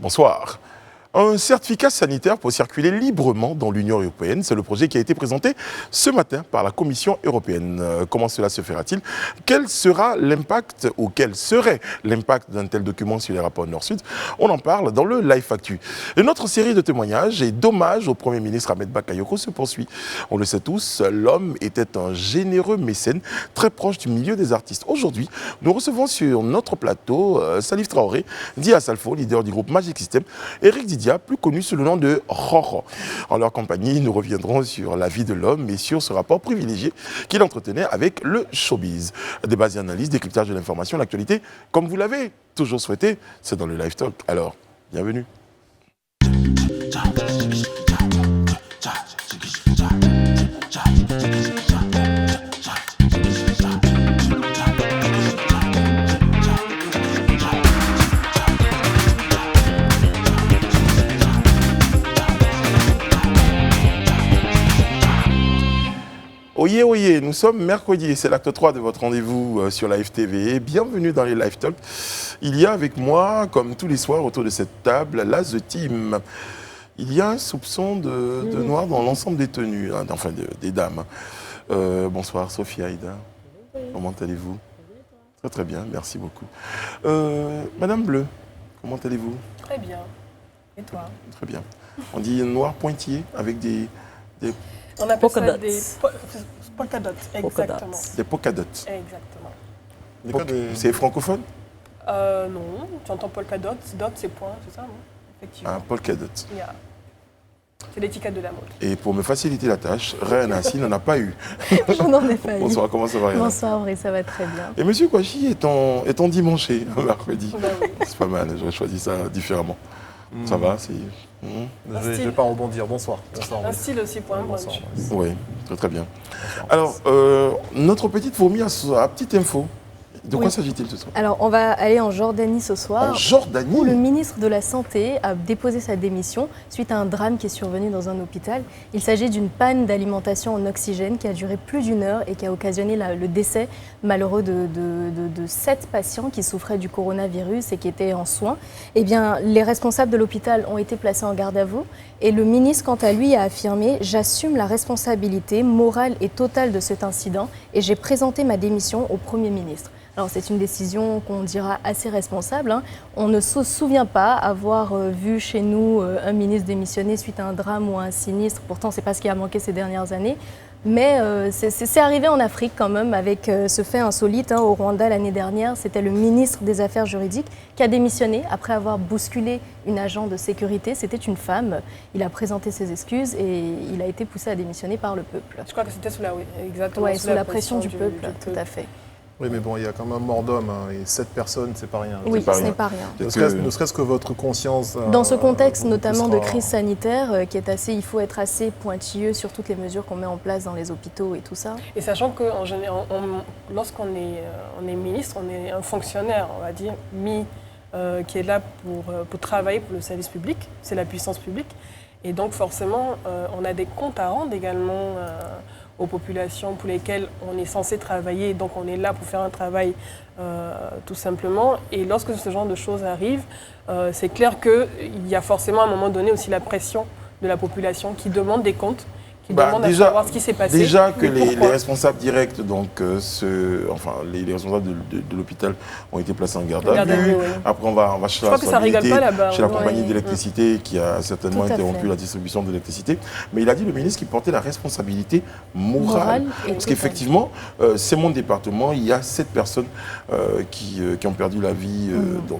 Bonsoir. Un certificat sanitaire pour circuler librement dans l'Union européenne, c'est le projet qui a été présenté ce matin par la Commission européenne. Comment cela se fera-t-il? Quel sera l'impact ou quel serait l'impact d'un tel document sur les rapports Nord-Sud? On en parle dans le Live Actu. Et notre série de témoignages et d'hommages au Premier ministre Ahmed Bakayoko se poursuit. On le sait tous, l'homme était un généreux mécène très proche du milieu des artistes. Aujourd'hui, nous recevons sur notre plateau Salif Traoré, dit Assalfo, leader du groupe Magic System, Eric Didia, plus connu sous le nom de Roro. En leur compagnie, nous reviendrons sur la vie de l'homme et sur ce rapport privilégié qu'il entretenait avec le showbiz. Débat et analyse, décryptage de l'information, l'actualité, comme vous l'avez toujours souhaité, c'est dans le Live Talk. Alors, bienvenue. Oyez, oyez, nous sommes mercredi, c'est l'acte 3 de votre rendez-vous sur Live TV. Bienvenue dans les Live Talk. Il y a avec moi, comme tous les soirs autour de cette table, la The Team. Il y a un soupçon de noir dans l'ensemble des tenues, enfin des dames. Bonsoir Sophia Aïda, comment allez-vous? Très très bien, merci beaucoup. Madame Bleu, comment allez-vous? Très bien, et toi? Très bien. On dit noir pointillé avec des... On appelle ça des polka dots, exactement. Des polka dots. Exactement. C'est francophone? Non, tu entends polka dots, dot c'est point, c'est ça, non? Effectivement. Un polka dot. Yeah. C'est l'étiquette de la mode. Et pour me faciliter la tâche, Réa Nassi n'en a pas eu. On n'en est pas eu. Bonsoir, comment ça va Réa? Bonsoir, Henri, ça va très bien. Et Monsieur Kouachi est en dimanché, mercredi. Bah oui. C'est pas mal, j'aurais choisi ça différemment. Ça va, c'est... Je ne vais pas rebondir. Bonsoir. Un style aussi pour un brunch. Oui, très très bien. Alors, notre petite fourmi a petite info. De quoi s'agit-il ce soir? Alors, on va aller en Jordanie ce soir. En Jordanie? Où le ministre de la Santé a déposé sa démission suite à un drame qui est survenu dans un hôpital. Il s'agit d'une panne d'alimentation en oxygène qui a duré plus d'une heure et qui a occasionné le décès malheureux de 7 patients qui souffraient du coronavirus et qui étaient en soins. Eh bien, les responsables de l'hôpital ont été placés en garde à vue et le ministre, quant à lui, a affirmé « J'assume la responsabilité morale et totale de cet incident et j'ai présenté ma démission au Premier ministre ». Alors c'est une décision qu'on dira assez responsable. On ne se souvient pas avoir vu chez nous un ministre démissionner suite à un drame ou à un sinistre. Pourtant, ce n'est pas ce qui a manqué ces dernières années. Mais c'est arrivé en Afrique quand même avec ce fait insolite. Au Rwanda l'année dernière, c'était le ministre des Affaires juridiques qui a démissionné après avoir bousculé une agent de sécurité. C'était une femme. Il a présenté ses excuses et il a été poussé à démissionner par le peuple. Je crois que c'était sous la pression du peuple, tout à fait. Oui, mais bon, il y a quand même mort d'homme, et 7 personnes, c'est pas rien. Oui, ce n'est pas rien. Ne serait-ce que votre conscience... Dans ce contexte, notamment de crise sanitaire, qui est assez, il faut être assez pointilleux sur toutes les mesures qu'on met en place dans les hôpitaux et tout ça. Et sachant que lorsqu'on est ministre, on est un fonctionnaire, on va dire, qui est là pour travailler pour le service public, c'est la puissance publique. Et donc forcément, on a des comptes à rendre également aux populations pour lesquelles on est censé travailler. Donc on est là pour faire un travail tout simplement. Et lorsque ce genre de choses arrive, c'est clair qu'il y a forcément à un moment donné aussi la pression de la population qui demande des comptes, qui demande à savoir ce qui s'est passé. Déjà que les responsables directs, donc les responsables de l'hôpital ont été placés en garde à vue. Oui. Après, on va chez la compagnie d'électricité qui a certainement interrompu la distribution de l'électricité. Mais il a dit, le ministre, qu'il portait la responsabilité morale. Parce qu'effectivement, c'est mon département, il y a 7 personnes qui ont perdu la vie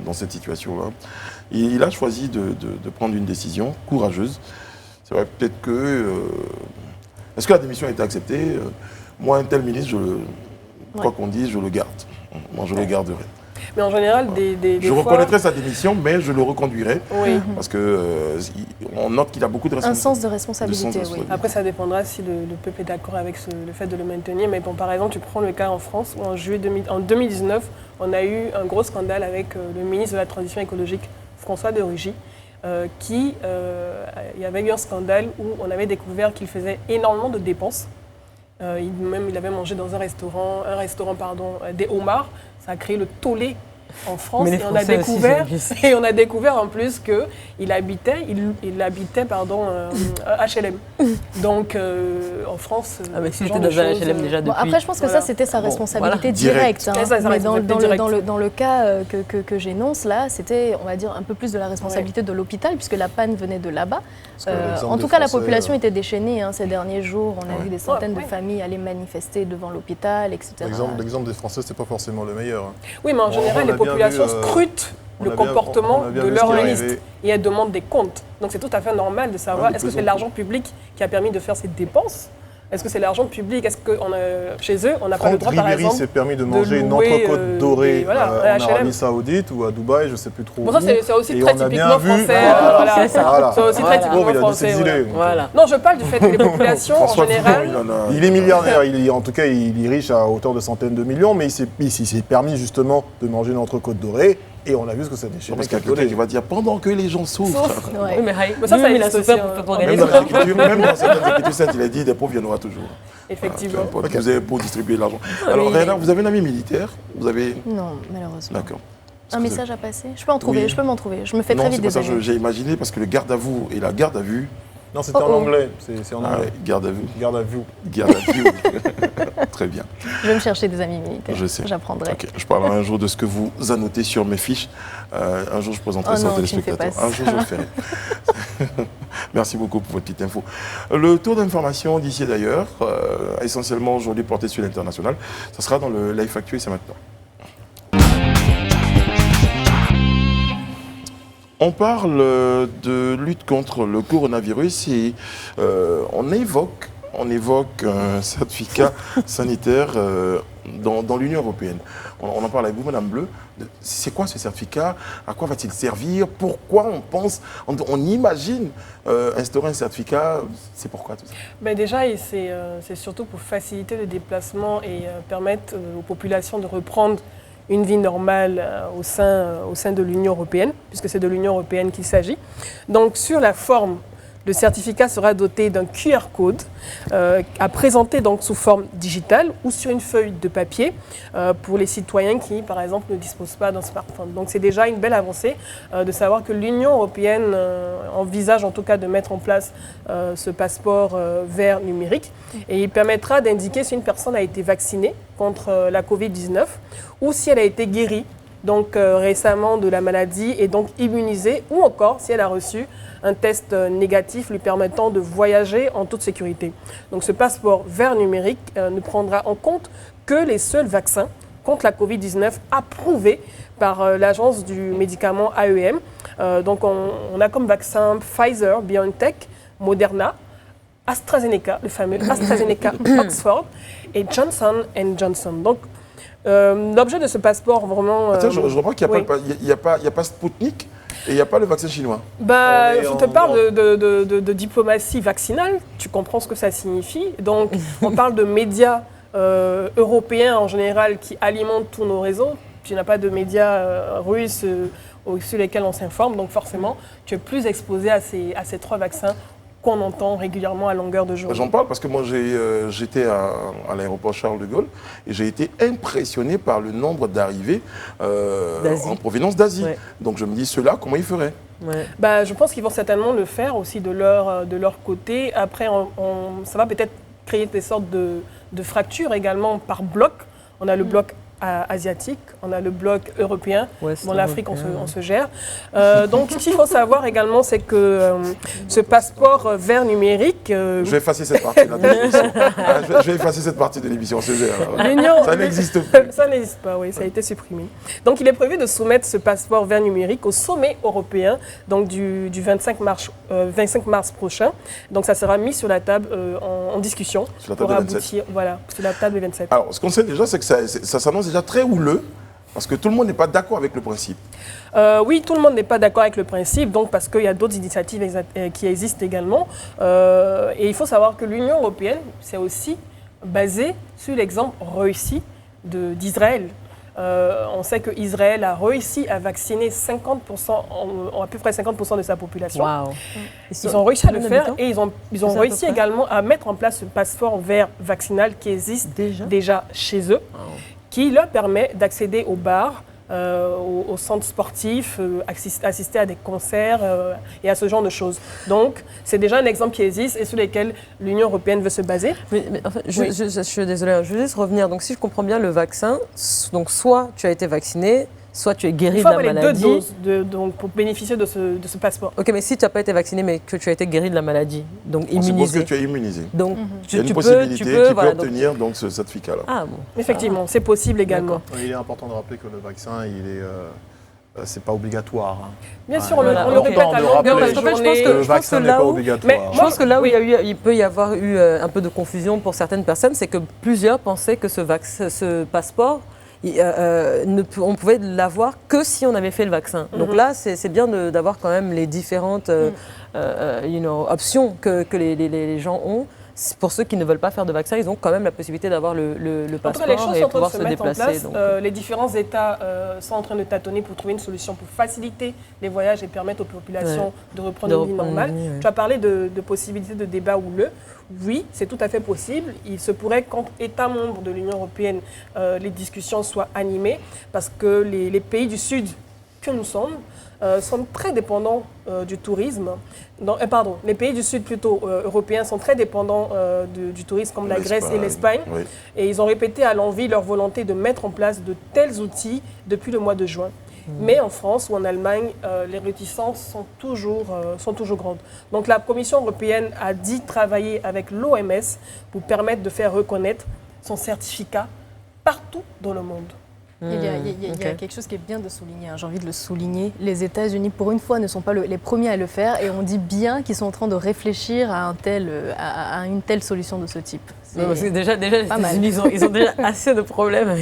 dans cette situation-là. Il a choisi de prendre une décision courageuse. C'est vrai, peut-être que... Est-ce que la démission a été acceptée? Moi, un tel ministre, quoi qu'on dise, je le garde. Moi, je le garderai. Mais en général, je reconnaîtrai sa démission, mais je le reconduirai. Oui. Parce qu'on note qu'il a beaucoup de responsabilité. Un sens de responsabilité, oui. Après, ça dépendra si le peuple est d'accord avec le fait de le maintenir. Mais bon, par exemple, tu prends le cas en France, où en 2019, on a eu un gros scandale avec le ministre de la Transition écologique, François de Rugy. Il y avait eu un scandale où on avait découvert qu'il faisait énormément de dépenses. Il avait mangé dans un restaurant des homards. Ça a créé le tollé en France. Mais les Et on a Français aussi, découvert, c'est et on a découvert en plus qu'il habitait, HLM. Donc en France, Ah, mais si ce j'étais genre dans de un choses, HLM déjà depuis. Bon, après, je pense que Voilà. ça, c'était sa Bon, responsabilité voilà. directe. hein. Et ça, sa Mais responsabilité dans le cas que j'énonce, là, c'était, on va dire, un peu plus de la responsabilité de l'hôpital, puisque la panne venait de là-bas. Parce que l'exemple En des tout cas, la Français, population était déchaînée ces derniers jours. On a vu des centaines Ouais. de familles aller manifester devant l'hôpital, etc. L'exemple des Français, c'est pas forcément le meilleur. hein. Oui, mais en général, on a les bien populations vu, scrutent on le a bien- comportement on a bien de vu leur ce qui est ministre arrivé. et elles demandent des comptes. Donc c'est tout à fait normal de savoir de est-ce que plus c'est en l'argent public qui a permis de faire ces dépenses? Est-ce que c'est l'argent public? Est-ce que chez eux, on n'a pas le Franck droit, par Ribéry exemple s'est permis de manger une louer, entrecôte dorée voilà, en HLM. Arabie Saoudite ou à Dubaï, je sais plus trop. Bon, ça, où. c'est aussi Et très on a typiquement bien vu, français. voilà, c'est ça. Voilà. C'est aussi très Voilà. Pauvre, typiquement il a dû français. s'exiler. ouais. Voilà. Non, je parle du fait que les populations, en François général, Fillon, il en a- Il est millionnaire, en tout cas il est riche à hauteur de centaines de millions, mais il s'est permis justement de manger une entrecôte dorée et on a vu ce que ça déchirait. Parce qu'il y a quelqu'un qui va dire pendant que les gens souffrent. Ouais. Oui, mais Mais ça, lui, il a existe souffert aussi, pour hein. gagner Même ça. dans l'Écriture, même dans certaines écritures saintes, il a dit des pauvres, il y en aura toujours. effectivement. Peu importe, vous avez pour distribuer l'argent. Alors, mais- Réna, vous avez un ami militaire? Vous avez. Non, malheureusement. D'accord. Un message à passer? Je peux en trouver, Oui. je peux m'en trouver. Je me fais Non, très c'est vite pas ça que désolé. j'ai imaginé, parce que le garde à vous et la garde à vue. Non, c'était en anglais. C'est en Ah anglais. ouais, garde à vue. Garde à vue. Garde à vue. Très bien. Je vais me chercher des amis militaires. Je sais. J'apprendrai. Ok, je parlerai un jour de ce que vous annotez sur mes fiches. Un jour, je présenterai Oh ça aux non, tu ne fais téléspectateurs. pas Un jour, je le ferai. Merci beaucoup pour votre petite info. Le tour d'information d'ici et d'ailleurs, essentiellement aujourd'hui porté sur l'international, ça sera dans le Live Actuel, c'est maintenant. On parle de lutte contre le coronavirus et on évoque un certificat sanitaire dans l'Union européenne. On en parle avec vous, Madame Bleu. C'est quoi ce certificat? À quoi va-t-il servir? Pourquoi on imagine instaurer un certificat? C'est pourquoi tout ça? Ben déjà, c'est surtout pour faciliter le déplacement et permettre aux populations de reprendre une vie normale au sein de l'Union européenne, puisque c'est de l'Union européenne qu'il s'agit. Donc sur la forme, le certificat sera doté d'un QR code à présenter donc sous forme digitale ou sur une feuille de papier pour les citoyens qui, par exemple, ne disposent pas d'un smartphone. Donc c'est déjà une belle avancée de savoir que l'Union européenne envisage en tout cas de mettre en place ce passeport vert numérique et il permettra d'indiquer si une personne a été vaccinée contre la Covid-19 ou si elle a été guérie donc récemment de la maladie et donc immunisée ou encore si elle a reçu un test négatif lui permettant de voyager en toute sécurité. Donc ce passeport vert numérique ne prendra en compte que les seuls vaccins contre la Covid-19 approuvés par l'agence du médicament AEM. Donc on a comme vaccin Pfizer, BioNTech, Moderna, AstraZeneca, le fameux AstraZeneca Oxford et Johnson & Johnson. Donc l'objet de ce passeport vraiment... Attends, je remarque qu'il n'y a, oui. a pas Sputnik et il n'y a pas le vaccin chinois. Bah, On est je te parle de diplomatie vaccinale, tu comprends ce que ça signifie. Donc, on parle de médias européens en général qui alimentent tous nos réseaux. Tu n'as pas de médias russes sur lesquels on s'informe, donc forcément, tu es plus exposé à ces trois vaccins qu'on entend régulièrement à longueur de journée. J'en parle parce que moi j'étais à l'aéroport Charles de Gaulle et j'ai été impressionné par le nombre d'arrivées en provenance d'Asie. Ouais. Donc je me dis, ceux-là, comment ils feraient? Ouais. Bah, je pense qu'ils vont certainement le faire aussi de leur côté. Après, ça va peut-être créer des sortes de fractures également par bloc. On a le bloc asiatique, on a le bloc européen. Bon, l'Afrique, on se gère. Donc, ce qu'il faut savoir également, c'est que ce passeport vert numérique... Je vais effacer cette partie de l'émission. Je vais effacer cette partie de l'émission, on se gère. Ça n'existe plus. Ça n'existe pas, oui, ça a été supprimé. Donc, il est prévu de soumettre ce passeport vert numérique au sommet européen donc du 25 mars prochain. Donc, ça sera mis sur la table en discussion pour aboutir sur la table du 27. Alors, ce qu'on sait déjà, c'est que ça s'annonce déjà très houleux, parce que tout le monde n'est pas d'accord avec le principe. Oui, tout le monde n'est pas d'accord avec le principe, donc parce qu'il y a d'autres initiatives qui existent également. Et il faut savoir que l'Union européenne, c'est aussi basé sur l'exemple réussi d'Israël. On sait qu'Israël a réussi à vacciner 50%, à peu près 50% de sa population. Wow. Ils ont réussi à le faire et ils ont réussi également à mettre en place ce passeport vert vaccinal qui existe déjà chez eux, qui leur permet d'accéder aux bars, au centre sportif, assister à des concerts et à ce genre de choses. Donc, c'est déjà un exemple qui existe et sur lequel l'Union européenne veut se baser. Mais en fait, je suis désolée, je veux juste revenir. Donc, si je comprends bien, le vaccin, donc soit tu as été vacciné, soit tu es guéri de la maladie. Il faut avoir les 2 doses donc, pour bénéficier de ce passeport. Ok, mais si tu n'as pas été vacciné, mais que tu as été guéri de la maladie, donc On suppose immunisé. que tu es immunisé. Donc, Il y a une possibilité, tu peux obtenir donc, ce certificat-là. Ah bon. Effectivement, c'est possible également. Il est important de rappeler que le vaccin, c'est pas obligatoire. Bien sûr, on le répète à longueur de parce qu'en fait, journée. Le vaccin n'est pas obligatoire. Je pense que là où il peut y avoir eu un peu de confusion pour certaines personnes, c'est que plusieurs pensaient que ce passeport, on pouvait l'avoir que si on avait fait le vaccin. Donc là, c'est bien d'avoir quand même les différentes options que les gens ont. Pour ceux qui ne veulent pas faire de vaccin, ils ont quand même la possibilité d'avoir le passeport les choses et sont en train pouvoir de se se mettre en déplacer. place. Les différents États sont en train de tâtonner pour trouver une solution pour faciliter les voyages et permettre aux populations de reprendre une vie normale. Tu as parlé de possibilités de débat houleux. Oui, c'est tout à fait possible. Il se pourrait qu'entre États membres de l'Union européenne, les discussions soient animées parce que les pays du Sud que nous sommes sont très dépendants du tourisme. Les pays du Sud plutôt européens sont très dépendants du tourisme comme la Grèce et l'Espagne. Oui. Et ils ont répété à l'envi leur volonté de mettre en place de tels outils depuis le mois de juin. Mais en France ou en Allemagne, les réticences sont toujours grandes. Donc la Commission européenne a dit travailler avec l'OMS pour permettre de faire reconnaître son certificat partout dans le monde. Il y a quelque chose qui est bien de souligner, j'ai envie de le souligner. Les États-Unis, pour une fois, ne sont pas les premiers à le faire et on dit bien qu'ils sont en train de réfléchir à une telle solution de ce type. Parce que déjà les États-Unis, ils ont déjà assez de problèmes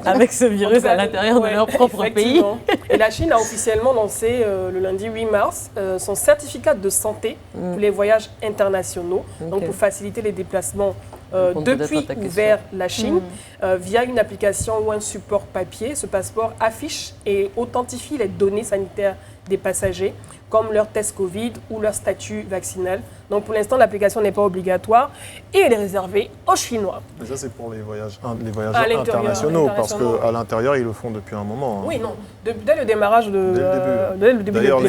avec ce virus à l'intérieur de leur propre pays. Et la Chine a officiellement lancé le lundi 8 mars son certificat de santé pour les voyages internationaux, donc pour faciliter les déplacements depuis ou vers la Chine via une application ou un support papier. Ce passeport affiche et authentifie les données sanitaires des passagers, comme leur test Covid ou leur statut vaccinal. Donc pour l'instant, l'application n'est pas obligatoire et elle est réservée aux Chinois. Mais ça, c'est pour les voyageurs internationaux, parce qu'à l'intérieur, ils le font depuis un moment. Oui, non. Dès le démarrage dès le début d'ailleurs, de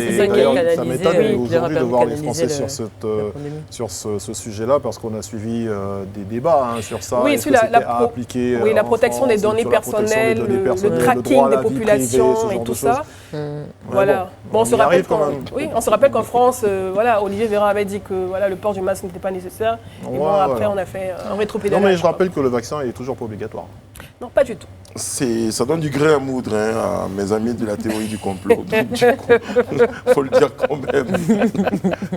ça m'étonne aujourd'hui de voir les Français sur ce sujet-là, parce qu'on a suivi des débats sur ça. Oui, sur la protection des données personnelles, le tracking des populations et tout ça. Voilà. Bon, on se rappelle qu'en France, Olivier Véran avait dit que le port du masque n'était pas nécessaire. Et après, on a fait un rétropédalage. Non, mais je rappelle que le vaccin est toujours pas obligatoire. Non, pas du tout. Ça donne du grain à moudre à mes amis de la théorie du complot. Il faut le dire quand même.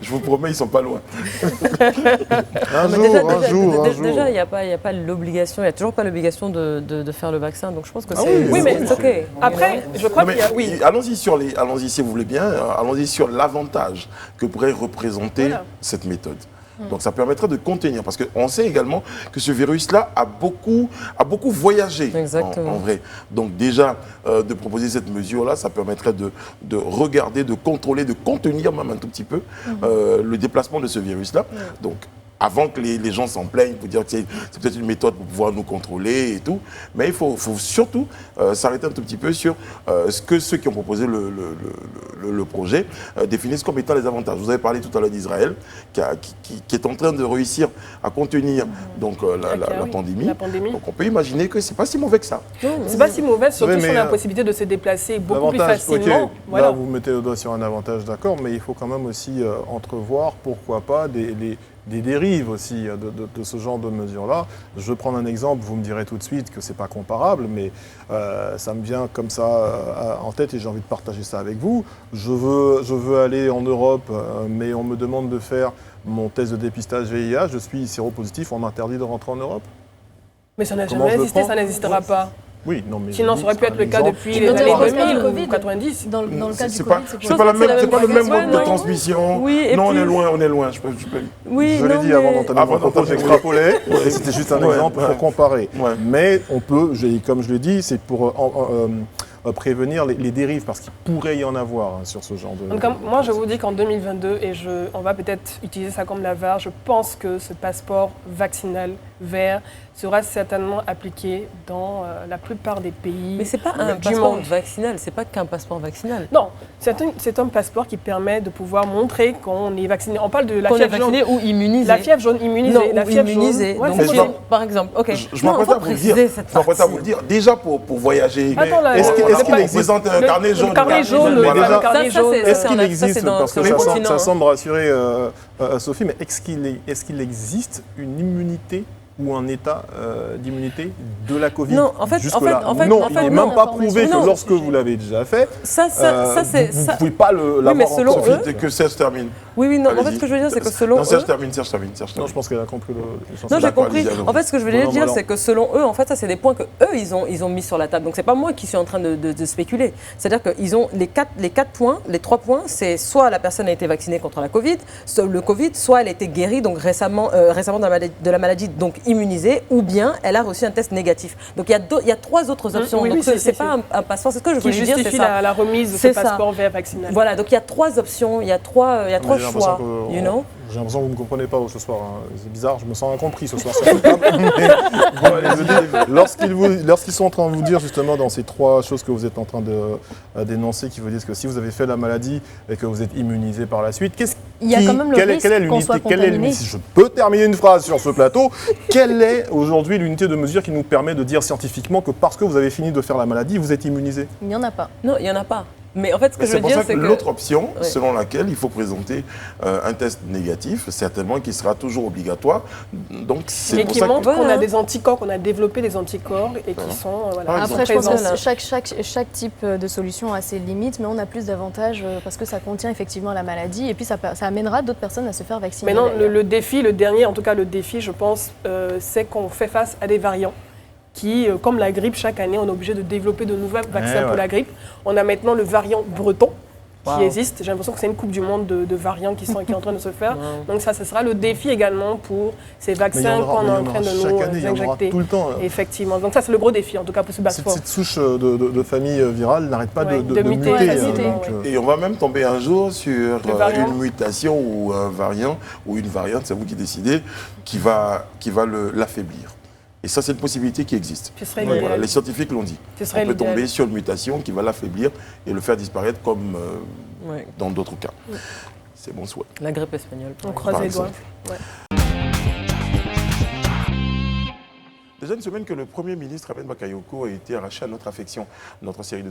Je vous promets, ils ne sont pas loin. Un jour. Déjà, il n'y a pas l'obligation, il n'y a toujours pas l'obligation de faire le vaccin. Donc je pense que oui, mais c'est OK. Après, je crois qu'il y a... Oui. Allons-y si vous voulez bien, allons-y sur l'avantage que pourrait représenter cette méthode. Donc ça permettrait de contenir, parce qu'on sait également que ce virus-là a beaucoup voyagé en vrai. Donc déjà, de proposer cette mesure-là, ça permettrait de regarder, de contrôler, de contenir même un tout petit peu le déplacement de ce virus-là. Donc avant que les gens s'en plaignent pour dire que c'est peut-être une méthode pour pouvoir nous contrôler et tout. Mais il faut surtout s'arrêter un tout petit peu sur ce que ceux qui ont proposé le projet définissent comme étant les avantages. Vous avez parlé tout à l'heure d'Israël qui est en train de réussir à contenir la pandémie. Donc on peut imaginer que c'est pas si mauvais que ça. C'est pas si mauvais, surtout si on a la possibilité de se déplacer beaucoup plus facilement. Okay. Voilà. Là, vous mettez le doigt sur un avantage, d'accord, mais il faut quand même aussi entrevoir, pourquoi pas, des dérives aussi de ce genre de mesures-là. Je vais prendre un exemple, vous me direz tout de suite que ce n'est pas comparable, mais ça me vient comme ça en tête et j'ai envie de partager ça avec vous. Je veux aller en Europe, mais on me demande de faire mon test de dépistage VIH, je suis séropositif, on m'interdit de rentrer en Europe. Mais ça n'a jamais existé, ça n'existera pas. Oui, non, mais sinon, ça aurait pu être le cas depuis les années 2000 ou 90. Dans le cas du Covid, c'est pas le même mode de transmission. Oui, non, on est loin. Je l'ai dit avant d'entamer mon propos, j'extrapolais. C'était juste un exemple pour comparer. Mais on peut, comme je l'ai dit, c'est pour prévenir les dérives, parce qu'il pourrait y en avoir sur ce genre de... En tout cas, moi, je vous dis qu'en 2022, et on va peut-être utiliser ça comme la VAR, je pense que ce passeport vaccinal vert sera certainement appliqué dans la plupart des pays. Mais c'est pas un du passeport monde. vaccinal, c'est pas qu'un passeport vaccinal. Non, c'est un passeport qui permet de pouvoir montrer qu'on est vacciné. On parle de la Qu'on est fièvre jaune. vacciné ou immunisé. La fièvre jaune immunisée. Non, la ou fièvre immunisé. jaune. Ouais, Donc, c'est je ça. m'en- par exemple, ok. Je Non, m'apprête faut à vous le dire. préciser cette Je m'apprête à partie. vous le dire. Déjà pour voyager. Attends, là, Est-ce qu'il c'est pas- existe présente un le- carnet jaune. le carnet jaune, Mais le déjà- fameux carnet ça, jaune. c'est- Est-ce qu'il ça, existe, c'est dans- parce que sur le ça continent, semble rassurer Sophie, mais est-ce qu'il existe une immunité ou un état d'immunité de la Covid Non, en fait, jusque-là? en fait, non, en il fait, n'est non. même pas prouvé que Non. lorsque vous l'avez déjà fait, Ça, c'est... vous ça- ne pouvez pas l'avoir mais selon encore. eux- Sophie, que Serge termine. Oui, non, en fait, Allez-y. ce que je veux dire, c'est que selon Non, eux... Serge termine. Non, je pense qu'elle a compris le Non, j'ai D'accord, compris. allez-y, En fait, ce que je voulais Non, dire, non. c'est que selon eux, en fait, ça, c'est des points que eux, ils ont mis sur la table. Donc, c'est pas moi qui suis en train de spéculer. C'est-à-dire qu'ils ont les quatre points, les 3 points, c'est soit la personne a été vaccinée contre le Covid, soit elle a été guérie, donc récemment de la maladie, donc immunisée, ou bien elle a reçu un test négatif. Donc, il y a 3 autres options. Oui, donc, oui, c'est si. pas un passeport. C'est ce que je Qui voulais dire, c'est justifie ça. la remise de ce C'est ça. passeport vert vaccinal. Voilà, donc il y a 3 options, il y a 3 choix, you know. J'ai l'impression que vous ne me comprenez pas ce soir. Hein. C'est bizarre, je me sens incompris ce soir sur cette table. Mais, bon, lorsqu'ils sont en train de vous dire justement dans ces 3 choses que vous êtes en train de dénoncer, qui vous disent que si vous avez fait la maladie et que vous êtes immunisé par la suite, Il y a quand même le risque qu'on soit contaminé. Si je peux terminer une phrase sur ce plateau, quelle est aujourd'hui l'unité de mesure qui nous permet de dire scientifiquement que parce que vous avez fini de faire la maladie, vous êtes immunisé? Il n'y en a pas. Non, il n'y en a pas. Mais en fait, ce que je C'est veux pour dire, ça que c'est que... l'autre option, Ouais. selon laquelle il faut présenter un test négatif, certainement qui sera toujours obligatoire. Donc c'est Mais pour qui ça montre que... qu'on Voilà. a des anticorps, qu'on a développé des anticorps et qui sont Par Après, je pense présents. que chaque type de solution a ses limites, mais on a plus d'avantages parce que ça contient effectivement la maladie et puis ça amènera d'autres personnes à se faire vacciner. Maintenant, d'ailleurs. le défi, le dernier, en tout cas le défi, je pense, c'est qu'on fait face à des variants qui, comme la grippe, chaque année, on est obligé de développer de nouveaux vaccins pour ouais. la grippe. On a maintenant le variant breton qui Wow. existe. J'ai l'impression que c'est une coupe du monde de variants qui est en train de se faire. Donc ça, ce sera le défi également pour ces Mais il y vaccins en aura- qu'on mais il est y en en train aura de chaque nous année, il y en aura injecter. tout le temps. Effectivement. Donc ça, c'est le gros défi, en tout cas pour ce passeport. Cette souche de famille virale n'arrête pas Ouais, de de muter, muter. facilement, donc, Et on va même tomber un jour sur variant. une mutation ou un variant ou une variante, c'est vous qui décidez, qui va l'affaiblir. Et ça, c'est une possibilité qui existe. Ce serait Voilà, l'idéal. les scientifiques l'ont dit. Ce serait On peut l'idéal. tomber sur une mutation qui va l'affaiblir et le faire disparaître comme Ouais, dans d'autres cas. C'est mon souhait. la grippe espagnole. On par croise Par les doigts. exemple. Déjà une semaine que le Premier ministre Aben Bakayoko a été arraché à notre affection. Notre série de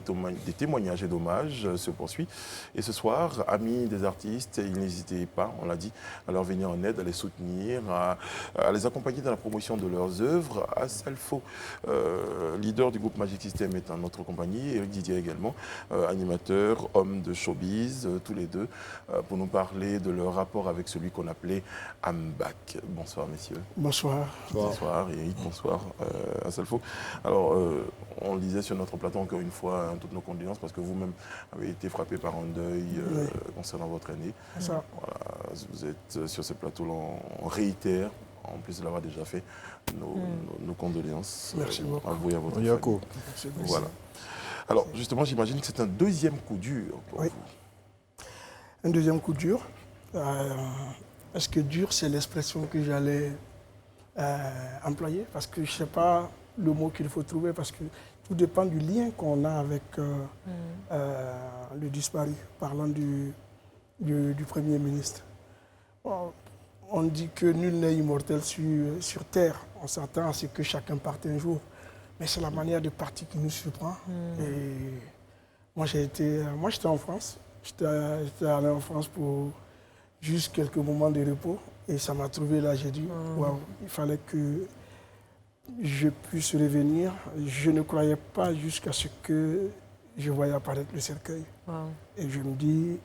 témoignages et d'hommages se poursuit. Et ce soir, amis des artistes, ils n'hésitaient pas, on l'a dit, à leur venir en aide, à les soutenir, à les accompagner dans la promotion de leurs œuvres. Asalfo, leader du groupe Magic System, est en notre compagnie. Eric Didier également, animateur, homme de showbiz, tous les deux, pour nous parler de leur rapport avec celui qu'on appelait Ambak. Bonsoir, messieurs. Bonsoir. Bonsoir Eric, bonsoir Asalfo. Alors, on le disait sur notre plateau encore une fois, hein, toutes nos condoléances parce que vous-même avez été frappé par un deuil concernant votre aîné. Ça. Voilà, vous êtes sur ce plateau-là, on réitère, en plus de l'avoir déjà fait, nos condoléances Merci beaucoup. à vous et à votre Yako. famille. Voilà. Alors, justement, j'imagine que c'est un deuxième coup dur pour Oui. vous. Un deuxième coup dur. Est-ce que dur, c'est l'expression que j'allais employer? Parce que je ne sais pas le mot qu'il faut trouver, parce que tout dépend du lien qu'on a avec le disparu, parlant du Premier ministre. Bon, on dit que nul n'est immortel sur Terre. On s'attend à ce que chacun parte un jour. Mais c'est la manière de partir qui nous surprend. Et moi, j'étais en France. J'étais allé en France pour juste quelques moments de repos. Et ça m'a trouvé là. J'ai dit, waouh, il fallait que je puisse revenir. Je ne croyais pas jusqu'à ce que je voyais apparaître le cercueil. Wow. Et je me dis,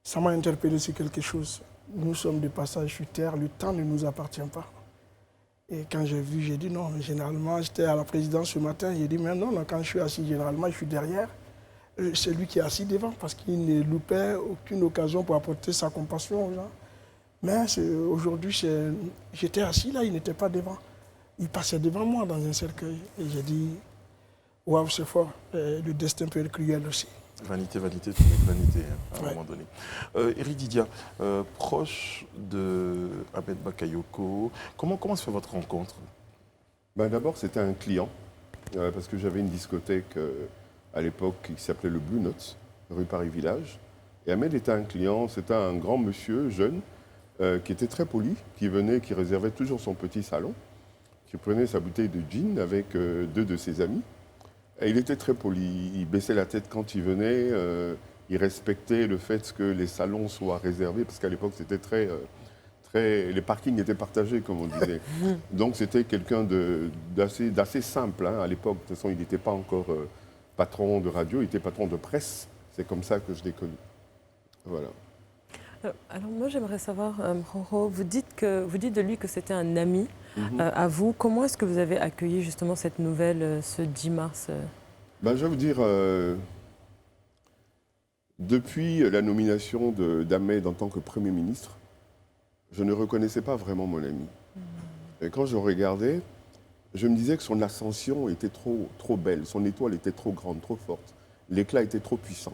ça m'a interpellé sur quelque chose. Nous sommes de passage sur Terre, le temps ne nous appartient pas. Et quand j'ai vu, j'ai dit non, généralement, j'étais à la présidence ce matin, j'ai dit mais non, quand je suis assis, généralement, je suis derrière. C'est lui qui est assis devant parce qu'il ne loupait aucune occasion pour apporter sa compassion aux gens. Mais aujourd'hui, j'étais assis là, il n'était pas devant. Il passait devant moi dans un cercueil. Et j'ai dit, waouh, c'est fort. Le destin peut être cruel aussi. Vanité, vanité, tout n'est que vanité, hein, à un Ouais. moment donné. Eri Didia, proche de Ahmed Bakayoko, comment se fait votre rencontre? D'abord, c'était un client, parce que j'avais une discothèque à l'époque qui s'appelait le Blue Notes, rue Paris-Village. Et Ahmed était un client, c'était un grand monsieur, jeune, qui était très poli, qui venait, qui réservait toujours son petit salon, qui prenait sa bouteille de gin avec 2 de ses amis. Et il était très poli, il baissait la tête quand il venait, il respectait le fait que les salons soient réservés, parce qu'à l'époque c'était les parkings étaient partagés, comme on disait. Donc c'était quelqu'un d'assez simple, hein, à l'époque. De toute façon, il n'était pas encore patron de radio, il était patron de presse. C'est comme ça que je l'ai connu. Voilà. Alors moi j'aimerais savoir, Roro, vous dites de lui que c'était un ami à vous. Comment est-ce que vous avez accueilli justement cette nouvelle ce 10 mars Je vais vous dire, depuis la nomination d'Ahmed en tant que Premier ministre, je ne reconnaissais pas vraiment mon ami. Et quand je regardais, je me disais que son ascension était trop belle, son étoile était trop grande, trop forte. L'éclat était trop puissant.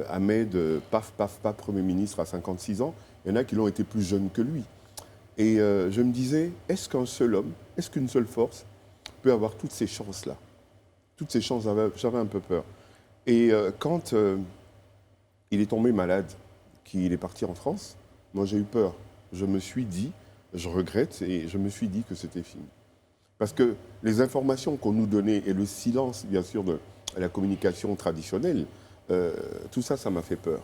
Ahmed, paf, Premier ministre à 56 ans, il y en a qui l'ont été plus jeunes que lui. Et je me disais, est-ce qu'un seul homme, est-ce qu'une seule force peut avoir toutes ces chances-là? Toutes ces chances, j'avais un peu peur. Et quand il est tombé malade, qu'il est parti en France, moi j'ai eu peur. Je me suis dit, je regrette, et je me suis dit que c'était fini. Parce que les informations qu'on nous donnait et le silence, bien sûr, de la communication traditionnelle, tout ça, ça m'a fait peur.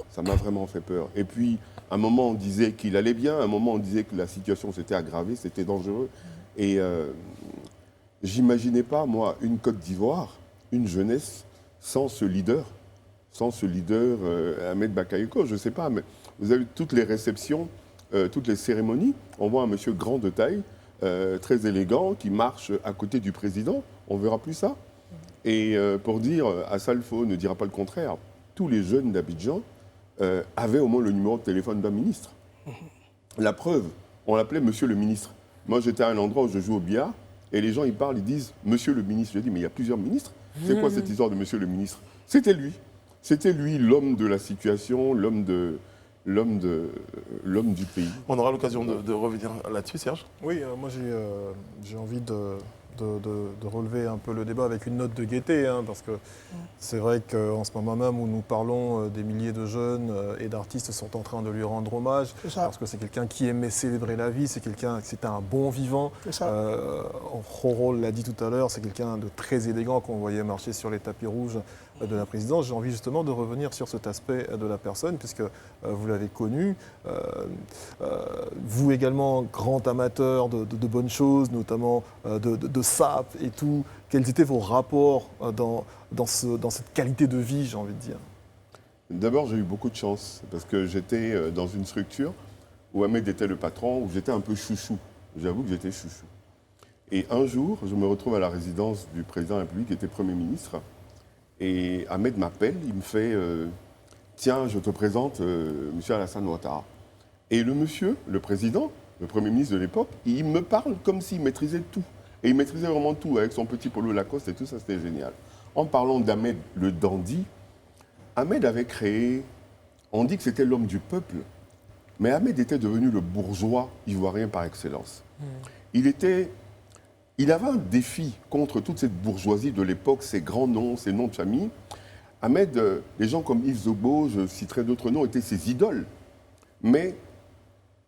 Ça m'a vraiment fait peur. Et puis, à un moment, on disait qu'il allait bien, à un moment, on disait que la situation s'était aggravée, c'était dangereux. Et j'imaginais pas, moi, une Côte d'Ivoire, une jeunesse, sans ce leader, Ahmed Bakayoko. Je ne sais pas, mais vous avez toutes les réceptions, toutes les cérémonies, on voit un monsieur grand de taille, très élégant, qui marche à côté du président. On ne verra plus ça. Et pour dire, Assalfo ne dira pas le contraire, tous les jeunes d'Abidjan avaient au moins le numéro de téléphone d'un ministre. La preuve, on l'appelait Monsieur le ministre. Moi, j'étais à un endroit où je joue au billard, et les gens, ils parlent, ils disent Monsieur le ministre. Je dis, mais il y a plusieurs ministres. C'est quoi cette histoire de Monsieur le ministre? C'était lui. C'était lui, l'homme de la situation, l'homme du pays. On aura l'occasion de revenir là-dessus, Serge. Oui, moi j'ai envie de relever un peu le débat avec une note de gaieté, hein, parce que c'est vrai qu'en ce moment même où nous parlons, des milliers de jeunes et d'artistes sont en train de lui rendre hommage, C'est ça. parce que c'est quelqu'un qui aimait célébrer la vie, c'était un bon vivant. C'est ça. Roro l'a dit tout à l'heure, c'est quelqu'un de très élégant qu'on voyait marcher sur les tapis rouges de la présidence. J'ai envie justement de revenir sur cet aspect de la personne, puisque vous l'avez connu. Vous également, grand amateur de bonnes choses, notamment de sap et tout. Quels étaient vos rapports dans cette qualité de vie, j'ai envie de dire? D'abord, j'ai eu beaucoup de chance, parce que j'étais dans une structure où Ahmed était le patron, où j'étais un peu chouchou. J'avoue que j'étais chouchou. Et un jour, je me retrouve à la résidence du président de la République, qui était Premier ministre. Et Ahmed m'appelle, il me fait tiens, je te présente monsieur Alassane Ouattara. Et le monsieur, le président, le Premier ministre de l'époque, il me parle comme s'il maîtrisait tout. Et il maîtrisait vraiment tout, avec son petit polo Lacoste et tout ça, c'était génial. En parlant d'Ahmed, le dandy, Ahmed avait créé, on dit que c'était l'homme du peuple, mais Ahmed était devenu le bourgeois ivoirien par excellence. Il avait un défi contre toute cette bourgeoisie de l'époque, ces grands noms, ces noms de famille. Ahmed, les gens comme Yves Zobo, je citerai d'autres noms, étaient ses idoles. Mais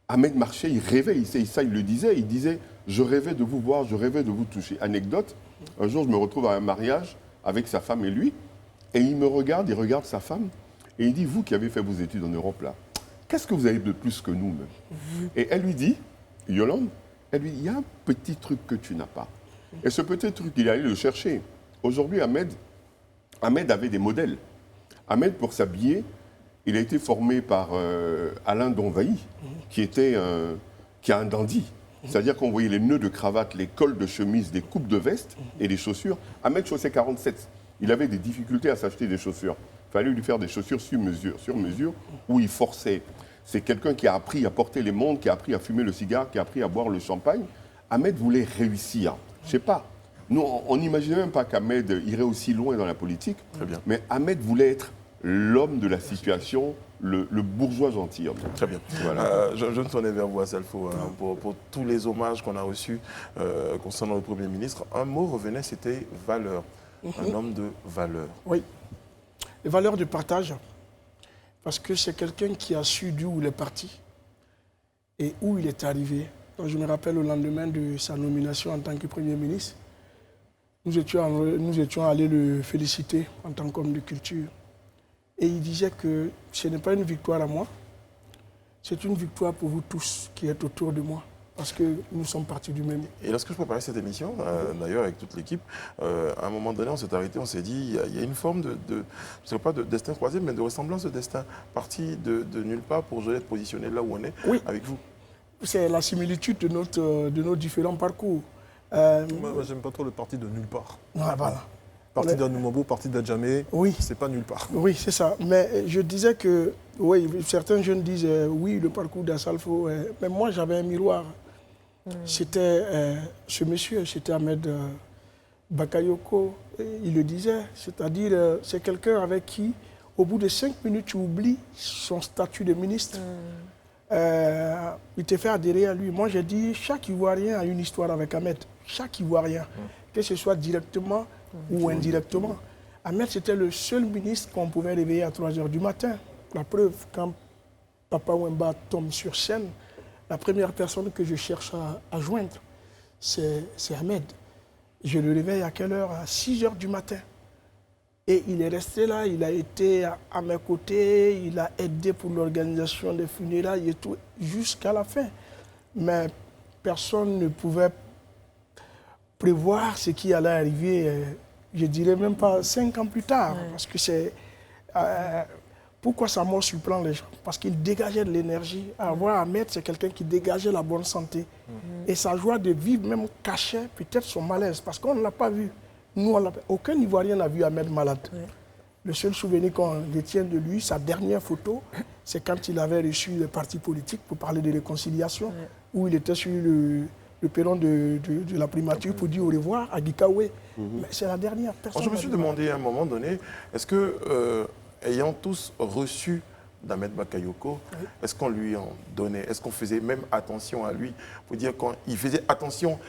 Ahmed marchait, il rêvait, il le disait, il disait « je rêvais de vous voir, je rêvais de vous toucher ». Anecdote, un jour je me retrouve à un mariage avec sa femme et lui, et il me regarde, il regarde sa femme, et il dit « vous qui avez fait vos études en Europe là, qu'est-ce que vous avez de plus que nous même ?» Et elle lui dit « Yolande, elle lui dit, il y a un petit truc que tu n'as pas. » Et ce petit truc, il est allé le chercher. Aujourd'hui, Ahmed avait des modèles. Ahmed, pour s'habiller, il a été formé par Alain Donvailly, qui a un dandy. C'est-à-dire qu'on voyait les nœuds de cravate, les cols de chemise, les coupes de veste et les chaussures. Ahmed chaussait 47. Il avait des difficultés à s'acheter des chaussures. Il fallait lui faire des chaussures sur mesure, où il forçait. C'est quelqu'un qui a appris à porter les montres, qui a appris à fumer le cigare, qui a appris à boire le champagne. Ahmed voulait réussir. Je ne sais pas. Nous, on n'imaginait même pas qu'Ahmed irait aussi loin dans la politique. Très bien. Mais Ahmed voulait être l'homme de la situation, le bourgeois gentilhomme. Très bien. Voilà. Je me tournais vers vous, Assalfo, pour tous les hommages qu'on a reçus concernant le Premier ministre. Un mot revenait, c'était valeur. Un homme de valeur. Oui. Les valeurs de partage, parce que c'est quelqu'un qui a su d'où il est parti et où il est arrivé. Donc, je me rappelle au lendemain de sa nomination en tant que Premier ministre, nous étions allés le féliciter en tant qu'homme de culture. Et il disait que ce n'est pas une victoire à moi, c'est une victoire pour vous tous qui êtes autour de moi, parce que nous sommes partis du même. Et lorsque je préparais cette émission, d'ailleurs avec toute l'équipe, à un moment donné, on s'est arrêté, on s'est dit, il y a une forme je ne sais pas de destin croisé, mais de ressemblance de destin, parti de nulle part pour être positionné là où on est, avec vous. C'est la similitude de nos différents parcours. Moi, j'aime pas trop le parti de nulle part. Voilà. Parti d'Anoumabo, parti d'Adjamé, oui. C'est pas nulle part. Oui, c'est ça. Mais je disais que, oui, certains jeunes disent, oui, le parcours d'Assalfo, mais moi, j'avais un miroir. C'était ce monsieur, c'était Ahmed Bakayoko, il le disait, c'est-à-dire, c'est quelqu'un avec qui, au bout de 5 minutes, tu oublies son statut de ministre. Il te fait adhérer à lui. Moi, j'ai dit, chaque Ivoirien a une histoire avec Ahmed. Chaque Ivoirien, que ce soit directement ou indirectement. Ahmed, c'était le seul ministre qu'on pouvait réveiller à 3 h du matin. La preuve, quand Papa Wemba tombe sur scène, la première personne que je cherche à joindre, c'est Ahmed. Je le réveille à quelle heure? À 6 h du matin. Et il est resté là, il a été à mes côtés, il a aidé pour l'organisation des funérailles et tout, jusqu'à la fin. Mais personne ne pouvait prévoir ce qui allait arriver, je dirais même pas 5 ans plus tard. Parce que c'est... pourquoi sa mort surprend les gens? Parce qu'il dégageait de l'énergie. Avoir Ahmed, c'est quelqu'un qui dégageait la bonne santé. Et sa joie de vivre même cachait peut-être son malaise, parce qu'on ne l'a pas vu. Nous, aucun Ivoirien n'a vu Ahmed malade. Le seul souvenir qu'on détient de lui, sa dernière photo, c'est quand il avait reçu le parti politique pour parler de réconciliation, où il était sur le perron de la primature pour dire au revoir à Gikawe. Mais c'est la dernière personne. Je me suis demandé à un moment donné, est-ce que, ayant tous reçu d'Ahmed Bakayoko, est-ce qu'on lui en donnait, est-ce qu'on faisait même attention à lui? Pour dire qu'il faisait attention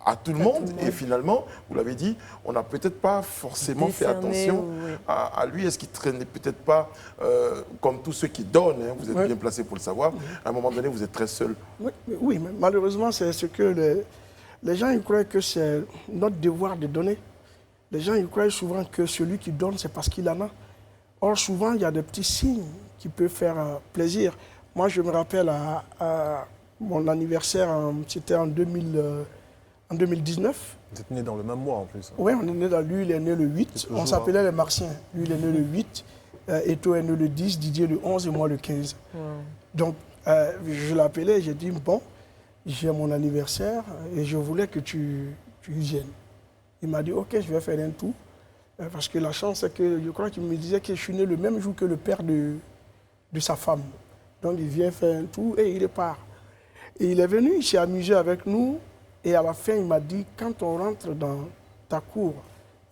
à tout le monde, et finalement, vous l'avez dit, on n'a peut-être pas forcément fait attention à lui. Est-ce qu'il traînait peut-être pas, comme tous ceux qui donnent, hein, vous êtes bien placé pour le savoir, à un moment donné, vous êtes très seul? Oui, mais malheureusement, c'est ce que les gens ils croient que c'est notre devoir de donner. Les gens ils croient souvent que celui qui donne, c'est parce qu'il en a. Or, souvent, il y a des petits signes qui peuvent faire plaisir. Moi, je me rappelle à mon anniversaire, c'était en 2019. Vous êtes né dans le même mois en plus. Oui, on est né dans lui, il est né le 8. On s'appelait les Martiens. Lui, il est né le 8. Eto est né le 10, Didier le 11 et moi le 15. Donc, je l'appelais et j'ai dit, bon, j'ai mon anniversaire et je voulais que tu viennes. Il m'a dit, ok, je vais faire un tour. Parce que la chance, c'est que je crois qu'il me disait que je suis né le même jour que le père de sa femme. Donc il vient faire un tour et il repart. Et il est venu, il s'est amusé avec nous. Et à la fin, il m'a dit, quand on rentre dans ta cour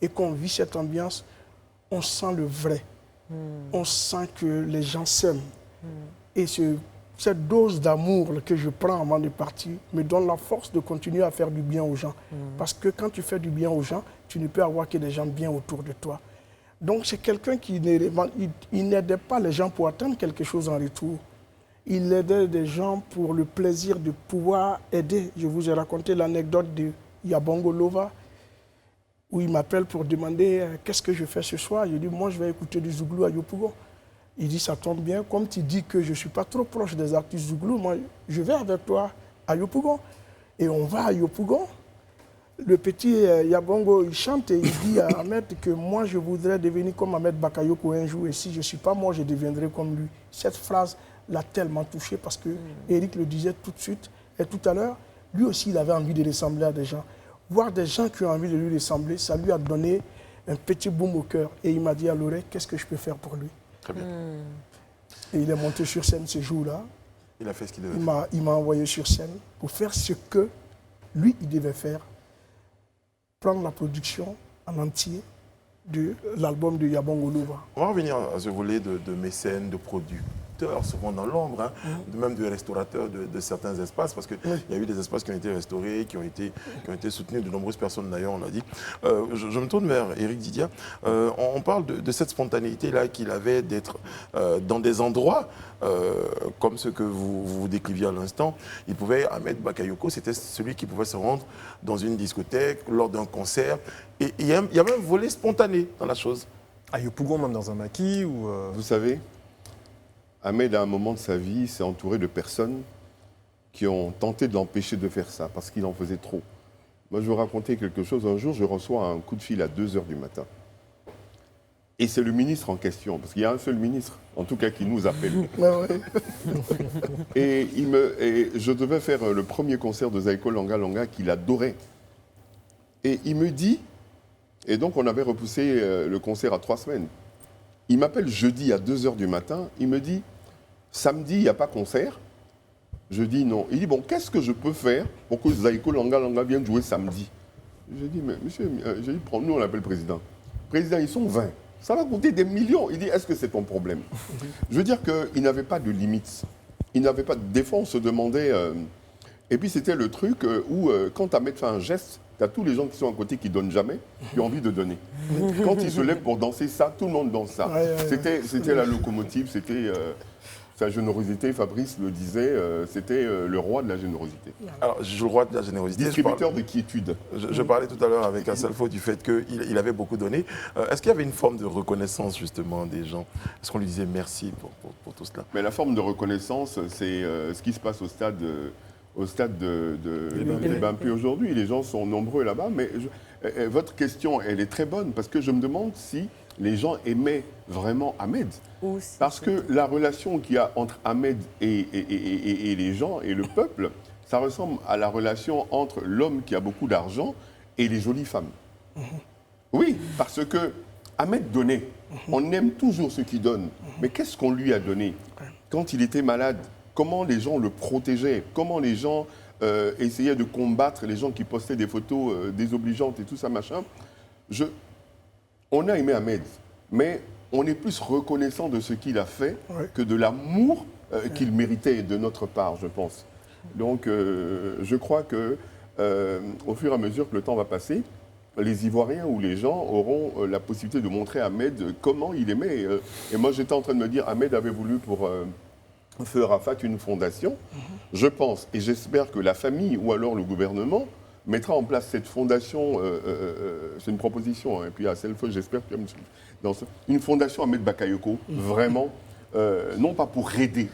et qu'on vit cette ambiance, on sent le vrai. On sent que les gens s'aiment. Et cette dose d'amour que je prends avant de partir me donne la force de continuer à faire du bien aux gens. Parce que quand tu fais du bien aux gens, tu ne peux avoir que des gens bien autour de toi. Donc c'est quelqu'un qui n'aidait pas les gens pour attendre quelque chose en retour. Il aidait des gens pour le plaisir de pouvoir aider. Je vous ai raconté l'anecdote de Yabongo Lova, où il m'appelle pour demander qu'est-ce que je fais ce soir. Je dis, moi je vais écouter du Zouglou à Yopougon. Il dit, ça tombe bien, comme tu dis que je ne suis pas trop proche des artistes Zouglou, moi je vais avec toi à Yopougon. Et on va à Yopougon. Le petit Yabongo, il chante et il dit à Ahmed que moi, je voudrais devenir comme Ahmed Bakayoko un jour. Et si je ne suis pas moi, je deviendrai comme lui. Cette phrase l'a tellement touché parce que Eric le disait tout de suite. Et tout à l'heure, lui aussi, il avait envie de ressembler à des gens. Voir des gens qui ont envie de lui ressembler, ça lui a donné un petit boum au cœur. Et il m'a dit à l'oreille, qu'est-ce que je peux faire pour lui? Très bien. Et il est monté sur scène ce jour-là. Il a fait ce qu'il devait faire. Il m'a envoyé sur scène pour faire ce que lui, il devait faire prendre la production en entier de l'album de Yabongo Louva. On va revenir à ce volet de mécènes, de producteurs, souvent dans l'ombre, hein, même de restaurateurs de certains espaces, parce qu'il y a eu des espaces qui ont été restaurés, qui ont été soutenus de nombreuses personnes d'ailleurs, on l'a dit. Je me tourne vers Éric Didia. On parle de cette spontanéité-là qu'il avait d'être dans des endroits comme ceux que vous décriviez à l'instant. Il pouvait, Ahmed Bakayoko, c'était celui qui pouvait se rendre dans une discothèque, lors d'un concert, et il y avait un volet spontané dans la chose. À Yopougon, même dans un maquis ou Vous savez, Ahmed, à un moment de sa vie, s'est entouré de personnes qui ont tenté de l'empêcher de faire ça, parce qu'il en faisait trop. Moi, je vais vous raconter quelque chose. Un jour, je reçois un coup de fil à 2 h du matin. Et c'est le ministre en question, parce qu'il y a un seul ministre, en tout cas, qui nous appelle. Et je devais faire le premier concert de Zaiko Langa Langa qu'il adorait. Et il me dit, et donc on avait repoussé le concert à 3 semaines. Il m'appelle jeudi à 2 h du matin, il me dit, samedi, il n'y a pas concert. Je dis non. Il dit, bon, qu'est-ce que je peux faire pour que Zaiko Langa Langa vienne jouer samedi? Je dis, mais monsieur, j'ai dit, nous on l'appelle président. Président, ils sont 20. Ça va coûter des millions. Il dit, est-ce que c'est ton problème? Je veux dire qu'il n'avait pas de limites. Il n'avait pas de défense, on se demandait. Et puis c'était le truc où, quand Ahmed fait un geste, tu as tous les gens qui sont à côté qui ne donnent jamais, qui ont envie de donner. Quand il se lève pour danser ça, tout le monde danse ça. C'était la locomotive, c'était sa générosité, Fabrice le disait, c'était le roi de la générosité. Alors, le roi de la générosité. Distributeur de quiétude. Je parlais tout à l'heure avec Assalfo du fait qu'il avait beaucoup donné. Est-ce qu'il y avait une forme de reconnaissance justement des gens? Est-ce qu'on lui disait merci pour tout cela? Mais la forme de reconnaissance, c'est ce qui se passe au stade de Bampé aujourd'hui. Les gens sont nombreux là-bas, mais votre question, elle est très bonne, parce que je me demande si les gens aimaient vraiment Ahmed. Parce que la relation qu'il y a entre Ahmed et les gens et le peuple, ça ressemble à la relation entre l'homme qui a beaucoup d'argent et les jolies femmes. Oui, parce que Ahmed donnait. On aime toujours ceux qui donnent. Mais qu'est-ce qu'on lui a donné? Quand il était malade, comment les gens le protégeaient? Comment les gens essayaient de combattre les gens qui postaient des photos désobligeantes et tout ça, machin? On a aimé Ahmed, mais on est plus reconnaissant de ce qu'il a fait que de l'amour qu'il méritait de notre part, je pense. Donc, je crois que au fur et à mesure que le temps va passer, les Ivoiriens ou les gens auront la possibilité de montrer à Ahmed comment il aimait. Et moi, j'étais en train de me dire, Ahmed avait voulu pour Feu Arafat une fondation. Je pense et j'espère que la famille ou alors le gouvernement mettra en place cette fondation, c'est une proposition, hein, et puis à Selfo, j'espère que une fondation Ahmed Bakayoko, vraiment, non pas pour aider,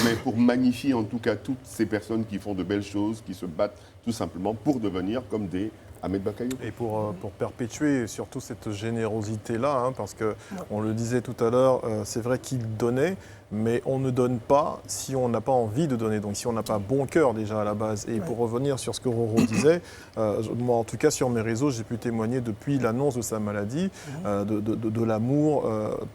mais pour magnifier en tout cas toutes ces personnes qui font de belles choses, qui se battent tout simplement pour devenir comme des Ahmed Bakayoko. Et pour perpétuer surtout cette générosité-là, hein, parce qu'on le disait tout à l'heure, c'est vrai qu'il donnait, mais on ne donne pas si on n'a pas envie de donner, donc si on n'a pas bon cœur déjà à la base. Et pour revenir sur ce que Roro disait, moi en tout cas sur mes réseaux, j'ai pu témoigner depuis l'annonce de sa maladie, de l'amour,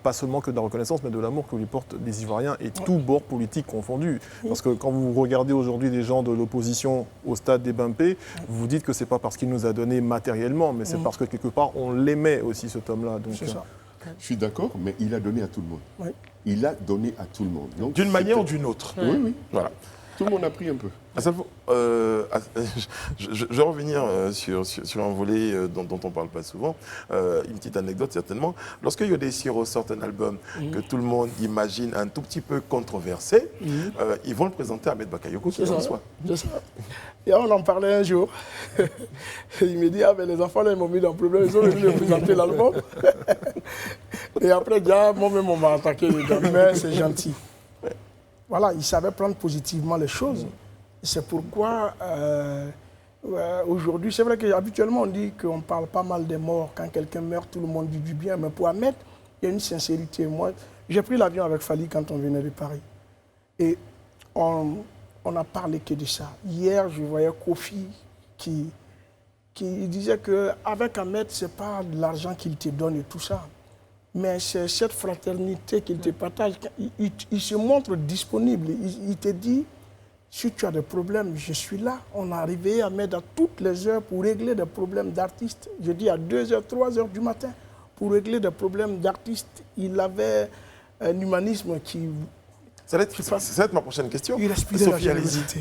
pas seulement que de la reconnaissance, mais de l'amour que lui portent les Ivoiriens et tout bord politique confondu. Parce que quand vous regardez aujourd'hui des gens de l'opposition au stade des Bampé, vous vous dites que c'est pas parce qu'il nous a donné matériellement, mais c'est parce que quelque part on l'aimait aussi cet homme-là. C'est ça. Je suis d'accord, mais il a donné à tout le monde. Oui. Il a donné à tout le monde. D'une manière ou d'une autre. Oui, oui. Voilà. Tout le monde a pris un peu. Je vais revenir sur un volet dont on ne parle pas souvent. Une petite anecdote certainement. Lorsque Yodé Siro sort un album que tout le monde imagine un tout petit peu controversé, ils vont le présenter à Ahmed Bakayoko qui le reçoit. Et on en parlait un jour. Il me dit, ah mais les enfants là, ils m'ont mis dans le problème, ils ont venu me présenter l'album. Et après, moi-même on m'a attaqué les gars, mais c'est gentil. Voilà, il savait prendre positivement les choses. C'est pourquoi aujourd'hui, c'est vrai qu'habituellement on dit qu'on parle pas mal des morts. Quand quelqu'un meurt, tout le monde dit du bien. Mais pour Ahmed, il y a une sincérité. Moi, j'ai pris l'avion avec Fali quand on venait de Paris. Et on n'a parlé que de ça. Hier, je voyais Kofi qui disait qu'avec Ahmed, ce n'est pas de l'argent qu'il te donne et tout ça. Mais c'est cette fraternité qu'il te partage. Il se montre disponible. Il te dit, Si tu as des problèmes, je suis là. On a arrivé à mettre à toutes les heures pour régler des problèmes d'artistes. Je dis à 2h, 3h du matin. Pour régler des problèmes d'artistes, il avait un humanisme qui... Ça va être ma prochaine question. Il respirait la générosité.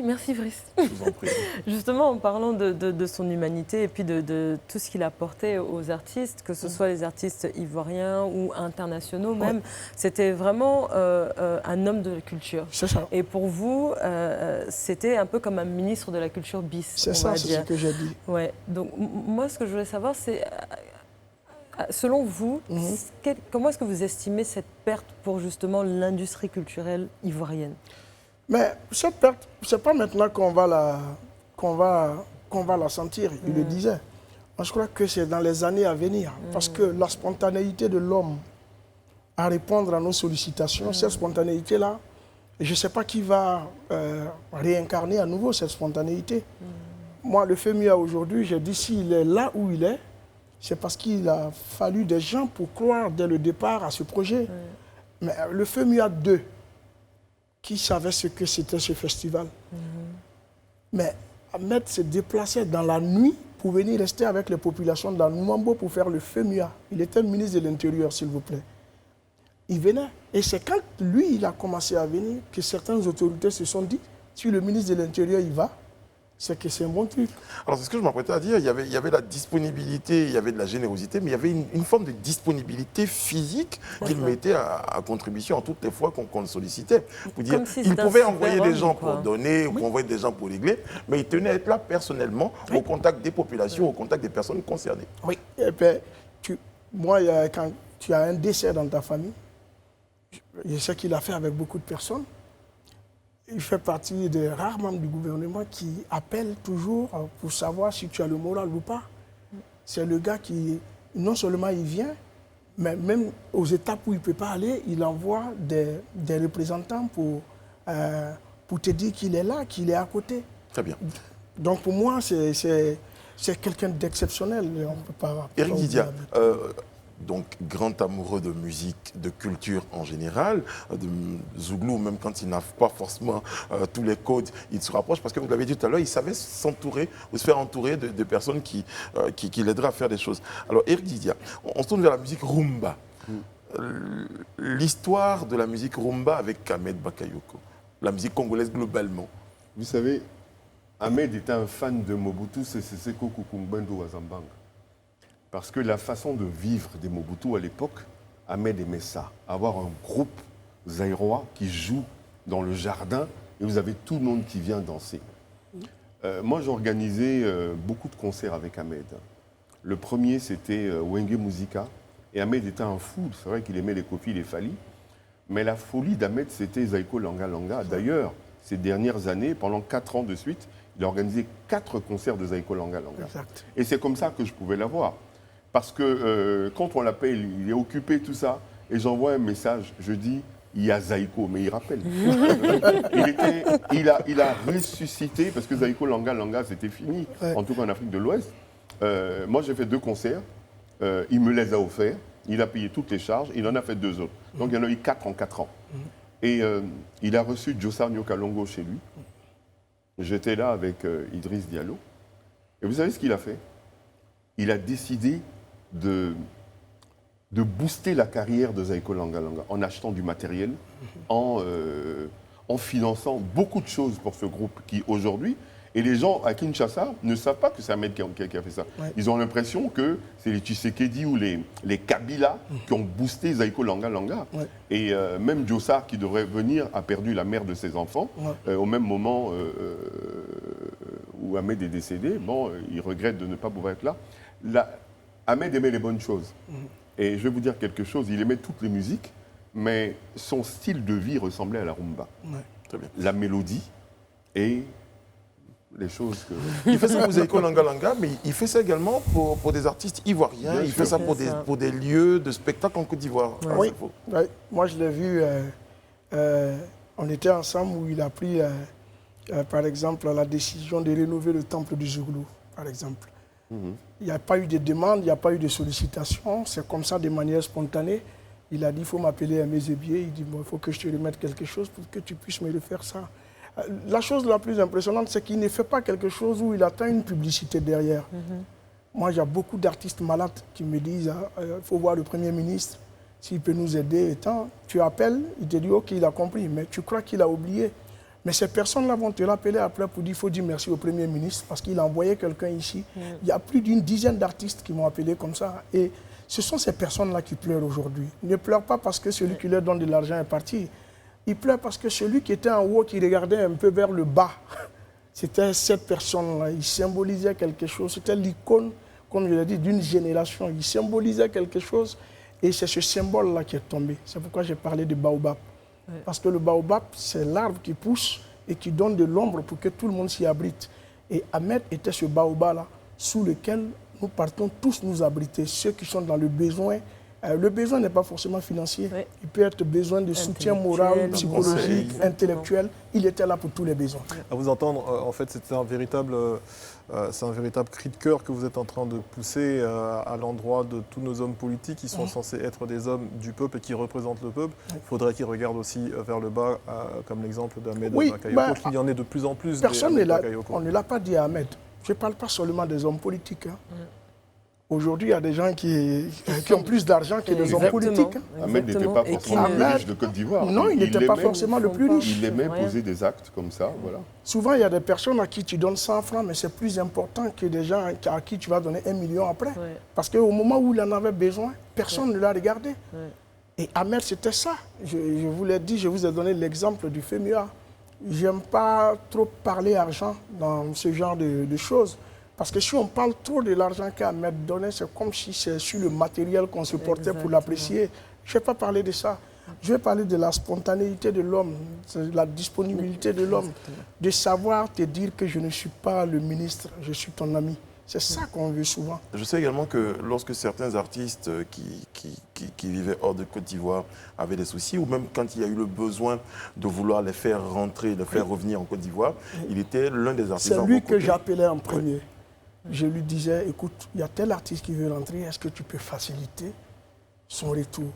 Merci Brice. Je vous en prie. Justement, en parlant de son humanité et puis de tout ce qu'il apportait aux artistes, que ce soit les artistes ivoiriens ou internationaux même, c'était vraiment un homme de la culture. C'est ça. Et pour vous, c'était un peu comme un ministre de la culture bis. C'est ça, c'est ce que j'ai dit. Ouais. Donc moi, ce que je voulais savoir, c'est... Selon vous, comment est-ce que vous estimez cette perte pour justement l'industrie culturelle ivoirienne? Mais cette perte, ce n'est pas maintenant qu'on va la sentir, il le disait. Moi, je crois que c'est dans les années à venir. Parce que la spontanéité de l'homme à répondre à nos sollicitations, cette spontanéité-là, je ne sais pas qui va réincarner à nouveau cette spontanéité. Moi, le FEMUA aujourd'hui, j'ai dit s'il est là où il est, c'est parce qu'il a fallu des gens pour croire dès le départ à ce projet. Mais le FEMUA 2, qui savait ce que c'était ce festival? Mais Ahmed se déplaçait dans la nuit pour venir rester avec les populations dans Noumambo pour faire le FEMUA. Il était ministre de l'Intérieur, s'il vous plaît. Il venait. Et c'est quand lui, il a commencé à venir que certaines autorités se sont dit, si le ministre de l'Intérieur y va, c'est que c'est un bon truc. Alors, c'est ce que je m'apprêtais à dire. Il y avait la disponibilité, il y avait de la générosité, mais il y avait une forme de disponibilité physique qu'il mettait à contribution à toutes les fois qu'on le sollicitait. Pour dire, il pouvait envoyer des gens pour donner, ou envoyer des gens pour régler, mais il tenait à être là personnellement, au contact des populations, au contact des personnes concernées. Oui. Et puis, quand tu as un décès dans ta famille, je sais qu'il a fait avec beaucoup de personnes. Il fait partie des rares membres du gouvernement qui appellent toujours pour savoir si tu as le moral ou pas. C'est le gars qui, non seulement il vient, mais même aux étapes où il ne peut pas aller, il envoie des représentants pour te dire qu'il est là, qu'il est à côté. Très bien. Donc pour moi, c'est quelqu'un d'exceptionnel. On peut pas. Éric Didia, donc grand amoureux de musique, de culture en général, de Zouglou, même quand il n'a pas forcément tous les codes, il se rapproche parce que vous l'avez dit tout à l'heure, il savait s'entourer ou se faire entourer de personnes qui l'aideraient à faire des choses. Alors Éric Didia, on se tourne vers la musique rumba. L'histoire de la musique rumba avec Ahmed Bakayoko, la musique congolaise globalement. Vous savez, Ahmed était un fan de Mobutu Sese Seko Kukumbendo Wazambanga. Parce que la façon de vivre des Mobutu à l'époque, Ahmed aimait ça. Avoir un groupe zaïrois qui joue dans le jardin et vous avez tout le monde qui vient danser. Moi, j'organisais beaucoup de concerts avec Ahmed. Le premier, c'était Wenge Musica. Et Ahmed était un fou. C'est vrai qu'il aimait les Kofi, les Fali. Mais la folie d'Ahmed, c'était Zaïko Langa Langa. D'ailleurs, ces dernières années, pendant 4 ans de suite, il a organisé 4 concerts de Zaïko Langa Langa. Exact. Et c'est comme ça que je pouvais l'avoir. Parce que quand on l'appelle, il est occupé, tout ça. Et j'envoie un message, je dis, il y a Zaïko, mais il rappelle. il a ressuscité, parce que Zaïko Langa Langa, c'était fini, en tout cas en Afrique de l'Ouest. Moi, j'ai fait 2 concerts. Il me les a offerts. Il a payé toutes les charges. Il en a fait 2 autres. Donc, il y en a eu 4 en 4 ans. Et il a reçu Djossar Nyokalongo chez lui. J'étais là avec Idriss Diallo. Et vous savez ce qu'il a fait? Il a décidé de booster la carrière de Zaïko Langa Langa en achetant du matériel, en finançant beaucoup de choses pour ce groupe qui, aujourd'hui, et les gens à Kinshasa ne savent pas que c'est Ahmed qui a fait ça. Ouais. Ils ont l'impression que c'est les Tshisekedi ou les Kabila qui ont boosté Zaïko Langa Langa. Ouais. Et même Djossar, qui devrait venir, a perdu la mère de ses enfants. Ouais. Au même moment où Ahmed est décédé, bon, il regrette de ne pas pouvoir être là. Ahmed aimait les bonnes choses. Et je vais vous dire quelque chose, il aimait toutes les musiques, mais son style de vie ressemblait à la rumba. Ouais. Très bien. La mélodie et les choses que... Il fait ça pour Zaïko Langa Langa, mais il fait ça également pour des artistes ivoiriens. Bien il sûr. Fait ça pour des lieux de spectacle en Côte d'Ivoire. Ouais. Oui, moi je l'ai vu, on était ensemble où il a pris, par exemple, la décision de rénover le temple du Zouglou, par exemple. Il n'y a pas eu de demande, il n'y a pas eu de sollicitation, c'est comme ça de manière spontanée. Il a dit, il faut m'appeler à mes ébiers. Il dit, bon, il faut que je te remette quelque chose pour que tu puisses me le faire ça. La chose la plus impressionnante, c'est qu'il ne fait pas quelque chose où il attend une publicité derrière. Moi, j'ai beaucoup d'artistes malades qui me disent, il faut voir le Premier ministre, s'il peut nous aider et tant. Tu appelles, il te dit, ok, il a compris, mais tu crois qu'il a oublié. Mais ces personnes-là vont te rappeler après pour dire, il faut dire merci au Premier ministre parce qu'il a envoyé quelqu'un ici. Il y a plus d'une dizaine d'artistes qui m'ont appelé comme ça. Et ce sont ces personnes-là qui pleurent aujourd'hui. Ils ne pleurent pas parce que celui qui leur donne de l'argent est parti. Ils pleurent parce que celui qui était en haut, qui regardait un peu vers le bas, c'était cette personne-là. Il symbolisait quelque chose. C'était l'icône, comme je l'ai dit, d'une génération. Il symbolisait quelque chose et c'est ce symbole-là qui est tombé. C'est pourquoi j'ai parlé de baobab. Parce que le baobab, c'est l'arbre qui pousse et qui donne de l'ombre pour que tout le monde s'y abrite. Et Ahmed était ce baobab-là sous lequel nous partons tous nous abriter, ceux qui sont dans le besoin. Le besoin n'est pas forcément financier. Oui. Il peut être besoin de soutien moral, psychologique, conseil. intellectuel. Il était là pour tous les besoins. À vous entendre, en fait, c'est un véritable cri de cœur que vous êtes en train de pousser à l'endroit de tous nos hommes politiques qui sont censés être des hommes du peuple et qui représentent le peuple. Il faudrait qu'ils regardent aussi vers le bas, comme l'exemple d'Ahmed Bakayoko, qu'il y en ait de plus en plus. Personne n'est là. On ne l'a pas dit à Ahmed. Je ne parle pas seulement des hommes politiques. Aujourd'hui, il y a des gens qui ont plus d'argent que les hommes politiques. Ahmed n'était pas forcément le plus riche de Côte d'Ivoire. Non, il n'était pas forcément le plus riche. Il aimait poser des actes comme ça, voilà. Souvent, il y a des personnes à qui tu donnes 100 francs, mais c'est plus important que des gens à qui tu vas donner 1 million après. Parce qu'au moment où il en avait besoin, personne ne l'a regardé. Et Ahmed, c'était ça. Je vous l'ai dit, je vous ai donné l'exemple du FEMUA. Je n'aime pas trop parler argent dans ce genre de choses. Parce que si on parle trop de l'argent qu'Ahmed donnait, c'est comme si c'est sur le matériel qu'on se portait pour l'apprécier. Je ne vais pas parler de ça. Je vais parler de la spontanéité de l'homme, de la disponibilité de l'homme, de savoir te dire que je ne suis pas le ministre, je suis ton ami. C'est ça qu'on veut souvent. Je sais également que lorsque certains artistes qui vivaient hors de Côte d'Ivoire avaient des soucis, ou même quand il y a eu le besoin de vouloir les faire rentrer, de faire revenir en Côte d'Ivoire, il était l'un des artistes. C'est lui que j'appelais en premier. Je lui disais, écoute, il y a tel artiste qui veut rentrer, est-ce que tu peux faciliter son retour?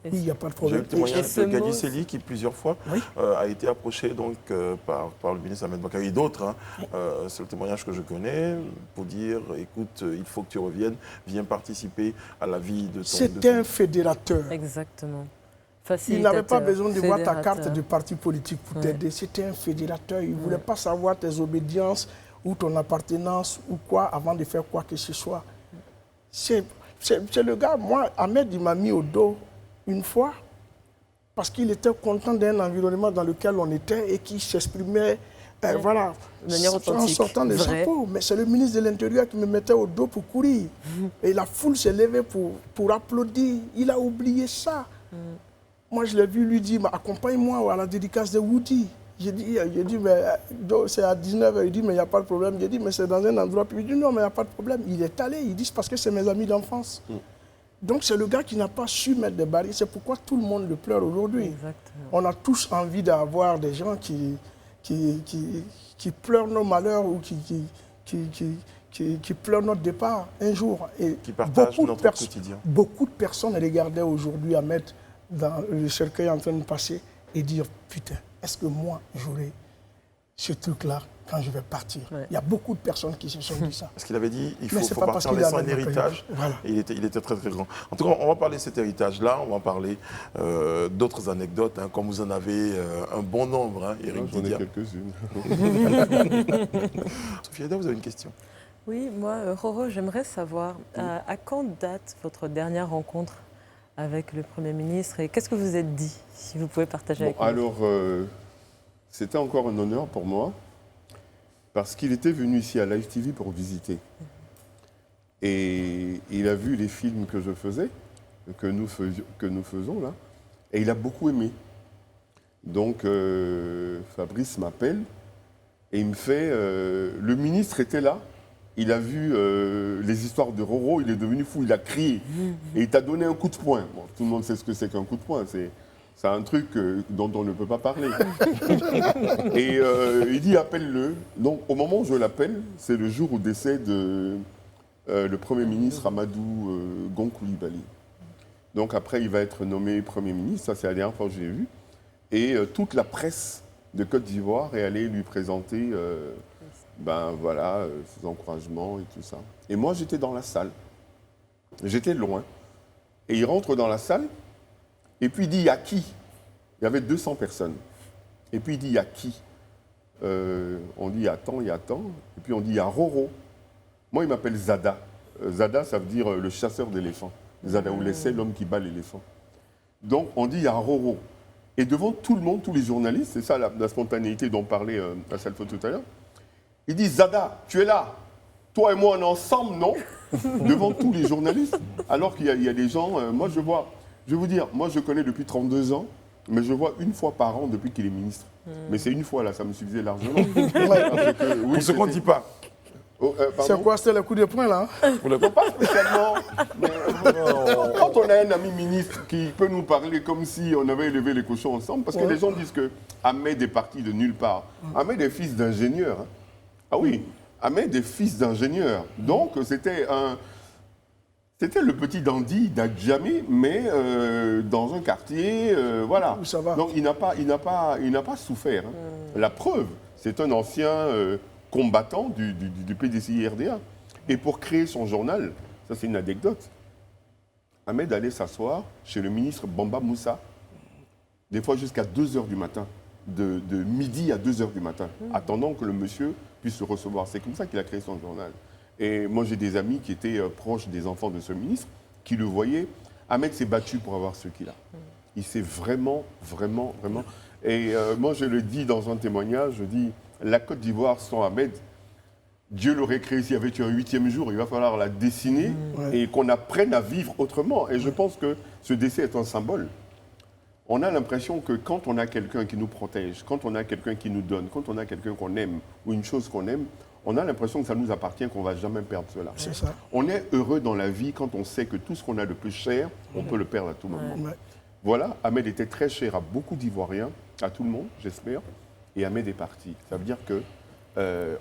Oui, il n'y a pas de J'ai eu problème. le témoignage de Gadi Seli qui, plusieurs fois, a été approché donc, par le ministre Ahmed Bakayoko et d'autres. C'est le témoignage que je connais pour dire, écoute, il faut que tu reviennes, viens participer à la vie de ton... C'était un fédérateur. Exactement. Il n'avait pas besoin de voir ta carte de parti politique pour t'aider. C'était un fédérateur. Il ne voulait pas savoir tes obédiences ou ton appartenance ou quoi avant de faire quoi que ce soit. C'est le gars, moi, Ahmed, il m'a mis au dos une fois parce qu'il était content d'un environnement dans lequel on était et qui s'exprimait voilà, en sortant des chapeaux. Mais c'est le ministre de l'Intérieur qui me mettait au dos pour courir. Et la foule s'est levée pour applaudir. Il a oublié ça. Moi, je l'ai vu lui dire, accompagne-moi à la dédicace de Woody. J'ai dit, mais c'est à 19h. Il dit, mais il n'y a pas de problème. J'ai dit, mais c'est dans un endroit. Puis il dit, non, mais il n'y a pas de problème. Il est allé. Il dit, c'est parce que c'est mes amis d'enfance. Donc, c'est le gars qui n'a pas su mettre des barrières. C'est pourquoi tout le monde le pleure aujourd'hui. On a tous envie d'avoir des gens qui pleurent nos malheurs ou qui pleurent notre départ un jour. Et qui partagent notre quotidien. Beaucoup de personnes regardaient aujourd'hui Ahmed dans le cercueil en train de passer et dire, putain, est-ce que moi, j'aurai ce truc-là quand je vais partir? Il y a beaucoup de personnes qui se sont dit ça. Parce qu'il avait dit, il faut partir en laissant un héritage. Voilà. Et il était très, très grand. En tout cas, on va parler de cet héritage-là, on va parler d'autres anecdotes, comme vous en avez un bon nombre, Éric Didia. J'en ai quelques-unes. Sophie Aida, vous avez une question? Oui, moi, Roro, j'aimerais savoir, à quand date votre dernière rencontre avec le Premier ministre et qu'est-ce que vous vous êtes dit, si vous pouvez partager avec nous? Alors, c'était encore un honneur pour moi parce qu'il était venu ici à Live TV pour visiter. Et il a vu les films que je faisais, que nous faisons là, et il a beaucoup aimé. Donc, Fabrice m'appelle et il me fait, le ministre était là. Il a vu les histoires de Roro, il est devenu fou, il a crié. Et il t'a donné un coup de poing. Bon, tout le monde sait ce que c'est qu'un coup de poing. C'est un truc dont on ne peut pas parler. Et il dit, appelle-le. Donc, au moment où je l'appelle, c'est le jour où décède le Premier ministre Amadou Gon Coulibaly. Donc après, il va être nommé Premier ministre, ça c'est la dernière fois que je l'ai vu. Et toute la presse de Côte d'Ivoire est allée lui présenter ses encouragements et tout ça. Et moi, j'étais dans la salle. J'étais loin. Et il rentre dans la salle, et puis il dit, il y a qui? Il y avait 200 personnes. Et puis il dit, il y a qui? On dit, il y a tant. Et puis on dit, il y a Roro. Moi, il m'appelle Zada. Zada, ça veut dire le chasseur d'éléphants. Zada Oulé, c'est l'homme qui bat l'éléphant. Donc on dit, il y a Roro. Et devant tout le monde, tous les journalistes, c'est ça la spontanéité dont parlait Salfo tout à l'heure, il dit, Zada, tu es là. Toi et moi, on est ensemble, non? Devant tous les journalistes. Alors qu'il y a des gens, moi je vois, je vais vous dire, moi je connais depuis 32 ans, mais je vois une fois par an depuis qu'il est ministre. Mais c'est une fois là, ça me suffisait largement. Pour ce qu'on ne dit pas. C'est quoi, c'était le coup de poing là? Pas spécialement. Mais, quand on a un ami ministre qui peut nous parler comme si on avait élevé les cochons ensemble, parce que les gens disent que Ahmed est parti de nulle part. Ahmed est fils d'ingénieur. Hein. Ah oui, Ahmed est fils d'ingénieur. Donc c'était le petit dandy d'Adjamé, mais dans un quartier, voilà. Où ça va? Donc il n'a pas souffert. Hein. La preuve, c'est un ancien combattant du PDCI-RDA. Et pour créer son journal, ça c'est une anecdote, Ahmed allait s'asseoir chez le ministre Bamba Moussa, des fois jusqu'à 2h du matin, de midi à 2h du matin, attendant que le monsieur puisse le recevoir. C'est comme ça qu'il a créé son journal. Et moi, j'ai des amis qui étaient proches des enfants de ce ministre, qui le voyaient. Ahmed s'est battu pour avoir ce qu'il a. Il s'est vraiment... Et moi, je le dis dans un témoignage, je dis, la Côte d'Ivoire sans Ahmed, Dieu l'aurait créé s'il y avait eu un 8e jour, il va falloir la dessiner et qu'on apprenne à vivre autrement. Et je pense que ce décès est un symbole. On a l'impression que quand on a quelqu'un qui nous protège, quand on a quelqu'un qui nous donne, quand on a quelqu'un qu'on aime ou une chose qu'on aime, on a l'impression que ça nous appartient, qu'on ne va jamais perdre cela. C'est ça. On est heureux dans la vie quand on sait que tout ce qu'on a de plus cher, on peut le perdre à tout moment. Voilà, Ahmed était très cher à beaucoup d'Ivoiriens, à tout le monde, j'espère, et Ahmed est parti. Ça veut dire que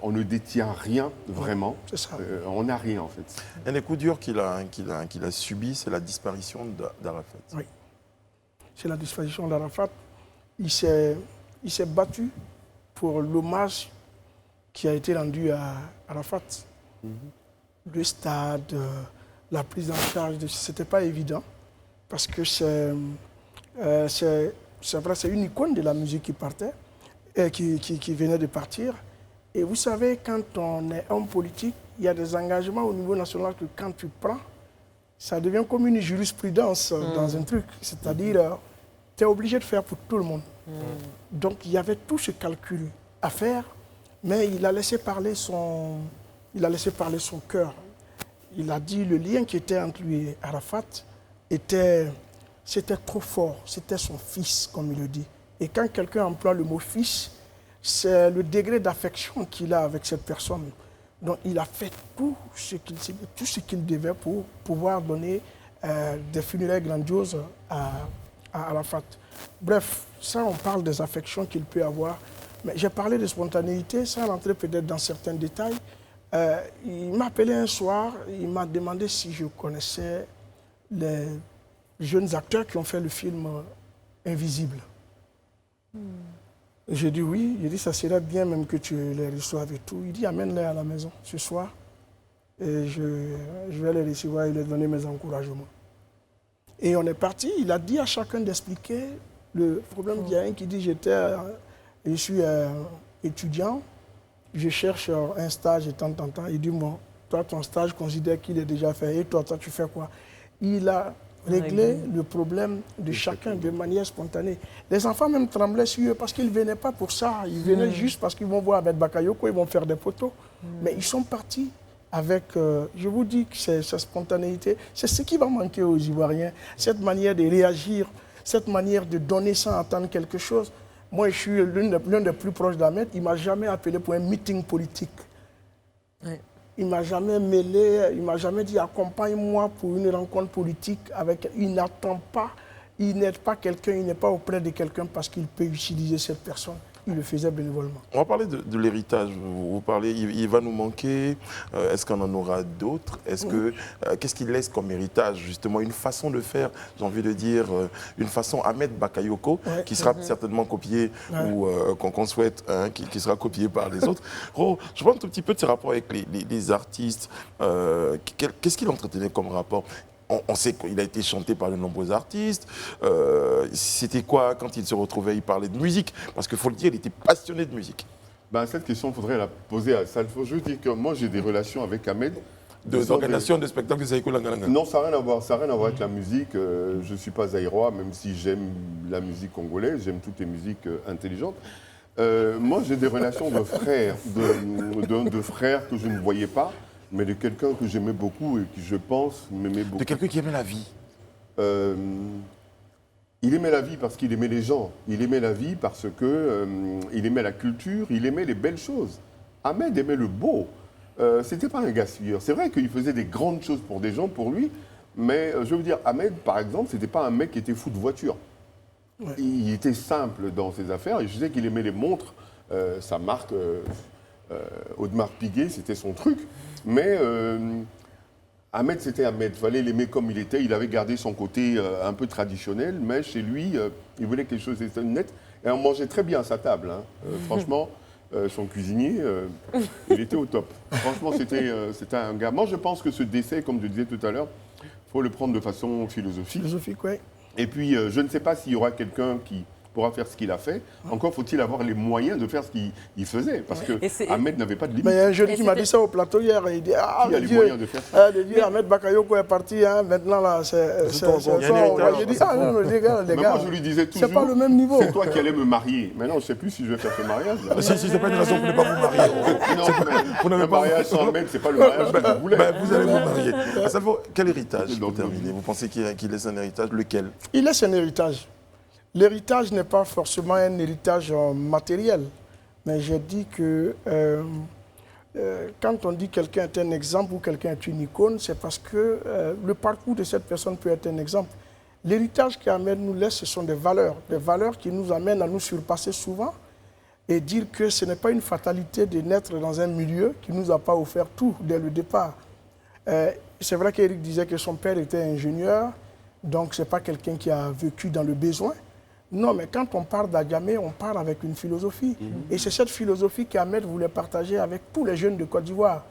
on ne détient rien vraiment. C'est ça. On n'a rien en fait. Un des coups durs qu'il a subi, c'est la disparition d'Arafat. Oui. C'est la disparition d'Arafat. Il s'est battu pour l'hommage qui a été rendu à Arafat. Le stade, la prise en charge, ce n'était pas évident parce que c'est vrai, c'est une icône de la musique qui partait, qui venait de partir. Et vous savez, quand on est homme politique, il y a des engagements au niveau national que quand tu prends, ça devient comme une jurisprudence dans un truc. C'est-à-dire, tu es obligé de faire pour tout le monde. Donc, il y avait tout ce calcul à faire, mais il a laissé parler son cœur. Il a dit le lien qui était entre lui et Arafat, c'était trop fort. C'était son fils, comme il le dit. Et quand quelqu'un emploie le mot fils, c'est le degré d'affection qu'il a avec cette personne. Donc, il a fait tout ce qu'il devait pour pouvoir donner des funérailles grandioses à Arafat. Bref, ça, on parle des affections qu'il peut avoir. Mais j'ai parlé de spontanéité, sans rentrer peut-être dans certains détails. Il m'a appelé un soir, il m'a demandé si je connaissais les jeunes acteurs qui ont fait le film Invisible. J'ai dit oui, j'ai dit ça serait bien même que tu les reçoives et tout. Il dit amène-les à la maison ce soir et je vais les recevoir et leur donner mes encouragements. Et on est parti, il a dit à chacun d'expliquer le problème. Il y a un qui dit je suis étudiant, je cherche un stage et tant. Il dit bon, toi ton stage considère qu'il est déjà fait et toi tu fais quoi? Il a régler le problème de chacun de manière spontanée. Les enfants même tremblaient sur eux parce qu'ils ne venaient pas pour ça. Ils venaient juste parce qu'ils vont voir avec Bakayoko, ils vont faire des photos. Mais ils sont partis avec, je vous dis que cette spontanéité, c'est ce qui va manquer aux Ivoiriens. Cette manière de réagir, cette manière de donner sans attendre quelque chose. Moi, je suis l'un des plus proches d'Ahmed. Il ne m'a jamais appelé pour un meeting politique. Ouais. Il ne m'a jamais mêlé, il ne m'a jamais dit accompagne-moi pour une rencontre politique avec. Il n'attend pas, il n'aide pas quelqu'un, il n'est pas auprès de quelqu'un parce qu'il peut utiliser cette personne. il le faisait bénévolement. On va parler de l'héritage. Vous parlez, il va nous manquer. Est-ce qu'on en aura d'autres? Qu'est-ce qu'il laisse comme héritage? Justement, une façon de faire, j'ai envie de dire, une façon Ahmed Bakayoko, qui sera certainement copiée ou qu'on souhaite, qui sera copiée par les autres. Je parle un tout petit peu de ses rapports avec les artistes. Qu'est-ce qu'il entretenait comme rapport? On sait qu'il a été chanté par de nombreux artistes. C'était quoi quand il se retrouvait? Il parlait de musique. Parce qu'il faut le dire, il était passionné de musique. Ben, cette question, il faudrait la poser à Salfo. Je veux dire que moi, j'ai des relations avec Ahmed. D'organisation de spectacles de Saïko Langalanga. Non, ça n'a rien à voir. Ça n'a rien à voir avec la musique. Je ne suis pas zaïrois, même si j'aime la musique congolaise. J'aime toutes les musiques intelligentes. Moi, j'ai des relations de frères, de frères que je ne voyais pas, mais de quelqu'un que j'aimais beaucoup et qui, je pense, m'aimait beaucoup. De quelqu'un qui aimait la vie. Il aimait la vie parce qu'il aimait les gens. Il aimait la vie parce qu'il aimait la culture, il aimait les belles choses. Ahmed aimait le beau. C'était pas un gaspilleur. C'est vrai qu'il faisait des grandes choses pour des gens, pour lui, mais je veux dire, Ahmed, par exemple, c'était pas un mec qui était fou de voiture. Ouais. Il était simple dans ses affaires. Et je sais qu'il aimait les montres. Sa marque, Audemars Piguet, c'était son truc. Mais Ahmed, c'était Ahmed. Il fallait l'aimer comme il était. Il avait gardé son côté un peu traditionnel, mais chez lui, il voulait quelque chose de net. Et on mangeait très bien à sa table. Hein. Franchement, son cuisinier, il était au top. Franchement, c'était un gars. Moi, je pense que ce décès, comme je disais tout à l'heure, il faut le prendre de façon philosophique. Philosophique, oui. Et puis, je ne sais pas s'il y aura quelqu'un qui pourra faire ce qu'il a fait. Encore faut-il avoir les moyens de faire ce qu'il faisait. Parce que Ahmed n'avait pas de limite. Mais il y a un jeune qui m'a dit ça au plateau hier. Il dit, qui a les moyens de faire ça? Ahmed Bakayoko est parti. Hein, maintenant, là, c'est son. J'ai dit, non, les gars. Moi, je lui disais toujours. C'est pas le même niveau. C'est toi qui allais me marier. Maintenant, je ne sais plus si je vais faire ce mariage. Si, c'est pas une raison pour ne pas vous marier. Non, mais le mariage sans Ahmed, c'est pas le mariage que vous voulez. Vous allez vous marier. Salfo, quel héritage pour terminer? Vous pensez qu'il laisse un héritage? Lequel? Il laisse un héritage. L'héritage n'est pas forcément un héritage matériel, mais j'ai dit que quand on dit quelqu'un est un exemple ou quelqu'un est une icône, c'est parce que le parcours de cette personne peut être un exemple. L'héritage qu'Ahmed nous laisse, ce sont des valeurs qui nous amènent à nous surpasser souvent et dire que ce n'est pas une fatalité de naître dans un milieu qui ne nous a pas offert tout dès le départ. C'est vrai qu'Éric disait que son père était ingénieur, donc ce n'est pas quelqu'un qui a vécu dans le besoin. Non, mais quand on parle d'Adjamé, on parle avec une philosophie. Et c'est cette philosophie qu'Ahmed voulait partager avec tous les jeunes de Côte d'Ivoire.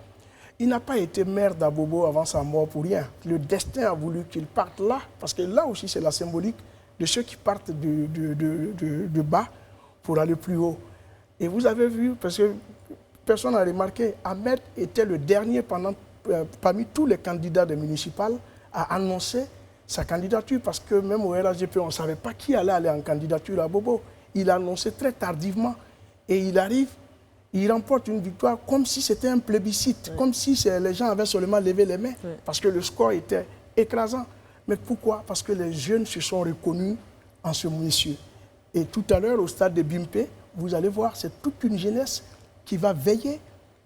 Il n'a pas été maire d'Abobo avant sa mort pour rien. Le destin a voulu qu'il parte là, parce que là aussi c'est la symbolique de ceux qui partent de bas pour aller plus haut. Et vous avez vu, parce que personne n'a remarqué, Ahmed était le dernier parmi tous les candidats des municipales à annoncer sa candidature, parce que même au RHDP, on ne savait pas qui allait aller en candidature à Bobo. Il a annoncé très tardivement et il arrive, il remporte une victoire comme si c'était un plébiscite, comme si les gens avaient seulement levé les mains, parce que le score était écrasant. Mais pourquoi? Parce que les jeunes se sont reconnus en ce monsieur. Et tout à l'heure, au stade de Bimpe, vous allez voir, c'est toute une jeunesse qui va veiller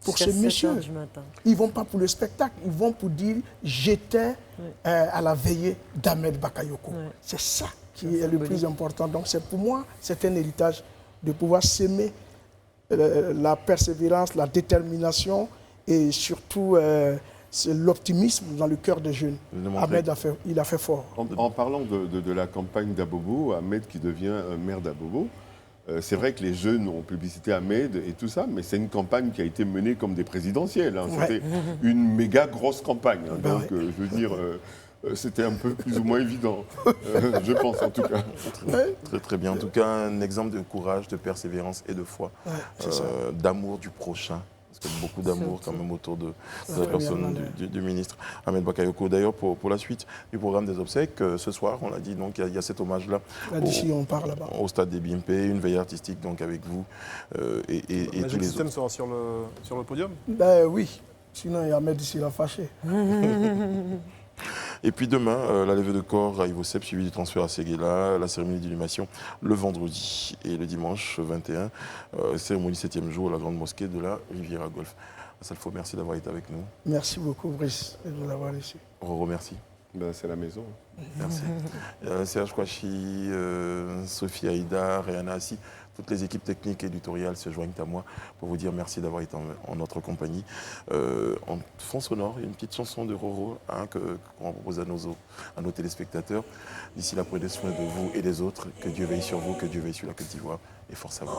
pour ce monsieur. Ils ne vont pas pour le spectacle, ils vont pour dire « j'étais à la veillée d'Ahmed Bakayoko ». C'est ça qui est le plus important. Donc pour moi, c'est un héritage de pouvoir s'aimer la persévérance, la détermination et surtout l'optimisme dans le cœur des jeunes. Ahmed il a fait fort. En parlant de la campagne d'Abobo, Ahmed qui devient maire d'Abobo, c'est vrai que les jeunes ont publicité Ahmed et tout ça, mais c'est une campagne qui a été menée comme des présidentielles. Hein. C'était une méga grosse campagne. Hein. Donc, je veux dire, c'était un peu plus ou moins évident, je pense en tout cas. Très, très bien. En tout cas, un exemple de courage, de persévérance et de foi, d'amour du prochain. Parce qu'il y a beaucoup d'amour quand même autour de la personne du ministre Ahmed Bakayoko. D'ailleurs, pour la suite du programme des obsèques, ce soir, on l'a dit, donc il y a cet hommage-là au stade des Bimpe, une veille artistique donc avec vous et tous les autres. Sera sur le podium? Ben oui, sinon Ahmed ici l'a fâché. Et puis demain, la levée de corps à Ivosep, suivi du transfert à Séguéla, la cérémonie d'inhumation le vendredi et le dimanche 21, cérémonie 7e jour à la grande mosquée de la Riviera Golf. Salfo, merci d'avoir été avec nous. Merci beaucoup Brice de nous avoir reçus. Roro, merci. Ben, c'est la maison. Merci. Serge Kouachi, Sophie Haïda, Réana Assi, toutes les équipes techniques et éditoriales se joignent à moi pour vous dire merci d'avoir été en notre compagnie. En fond sonore, une petite chanson de Roro qu'on propose à nos téléspectateurs. D'ici là, prenez soin de vous et des autres. Que Dieu veille sur vous, que Dieu veille sur la Côte d'Ivoire. Et force à vous.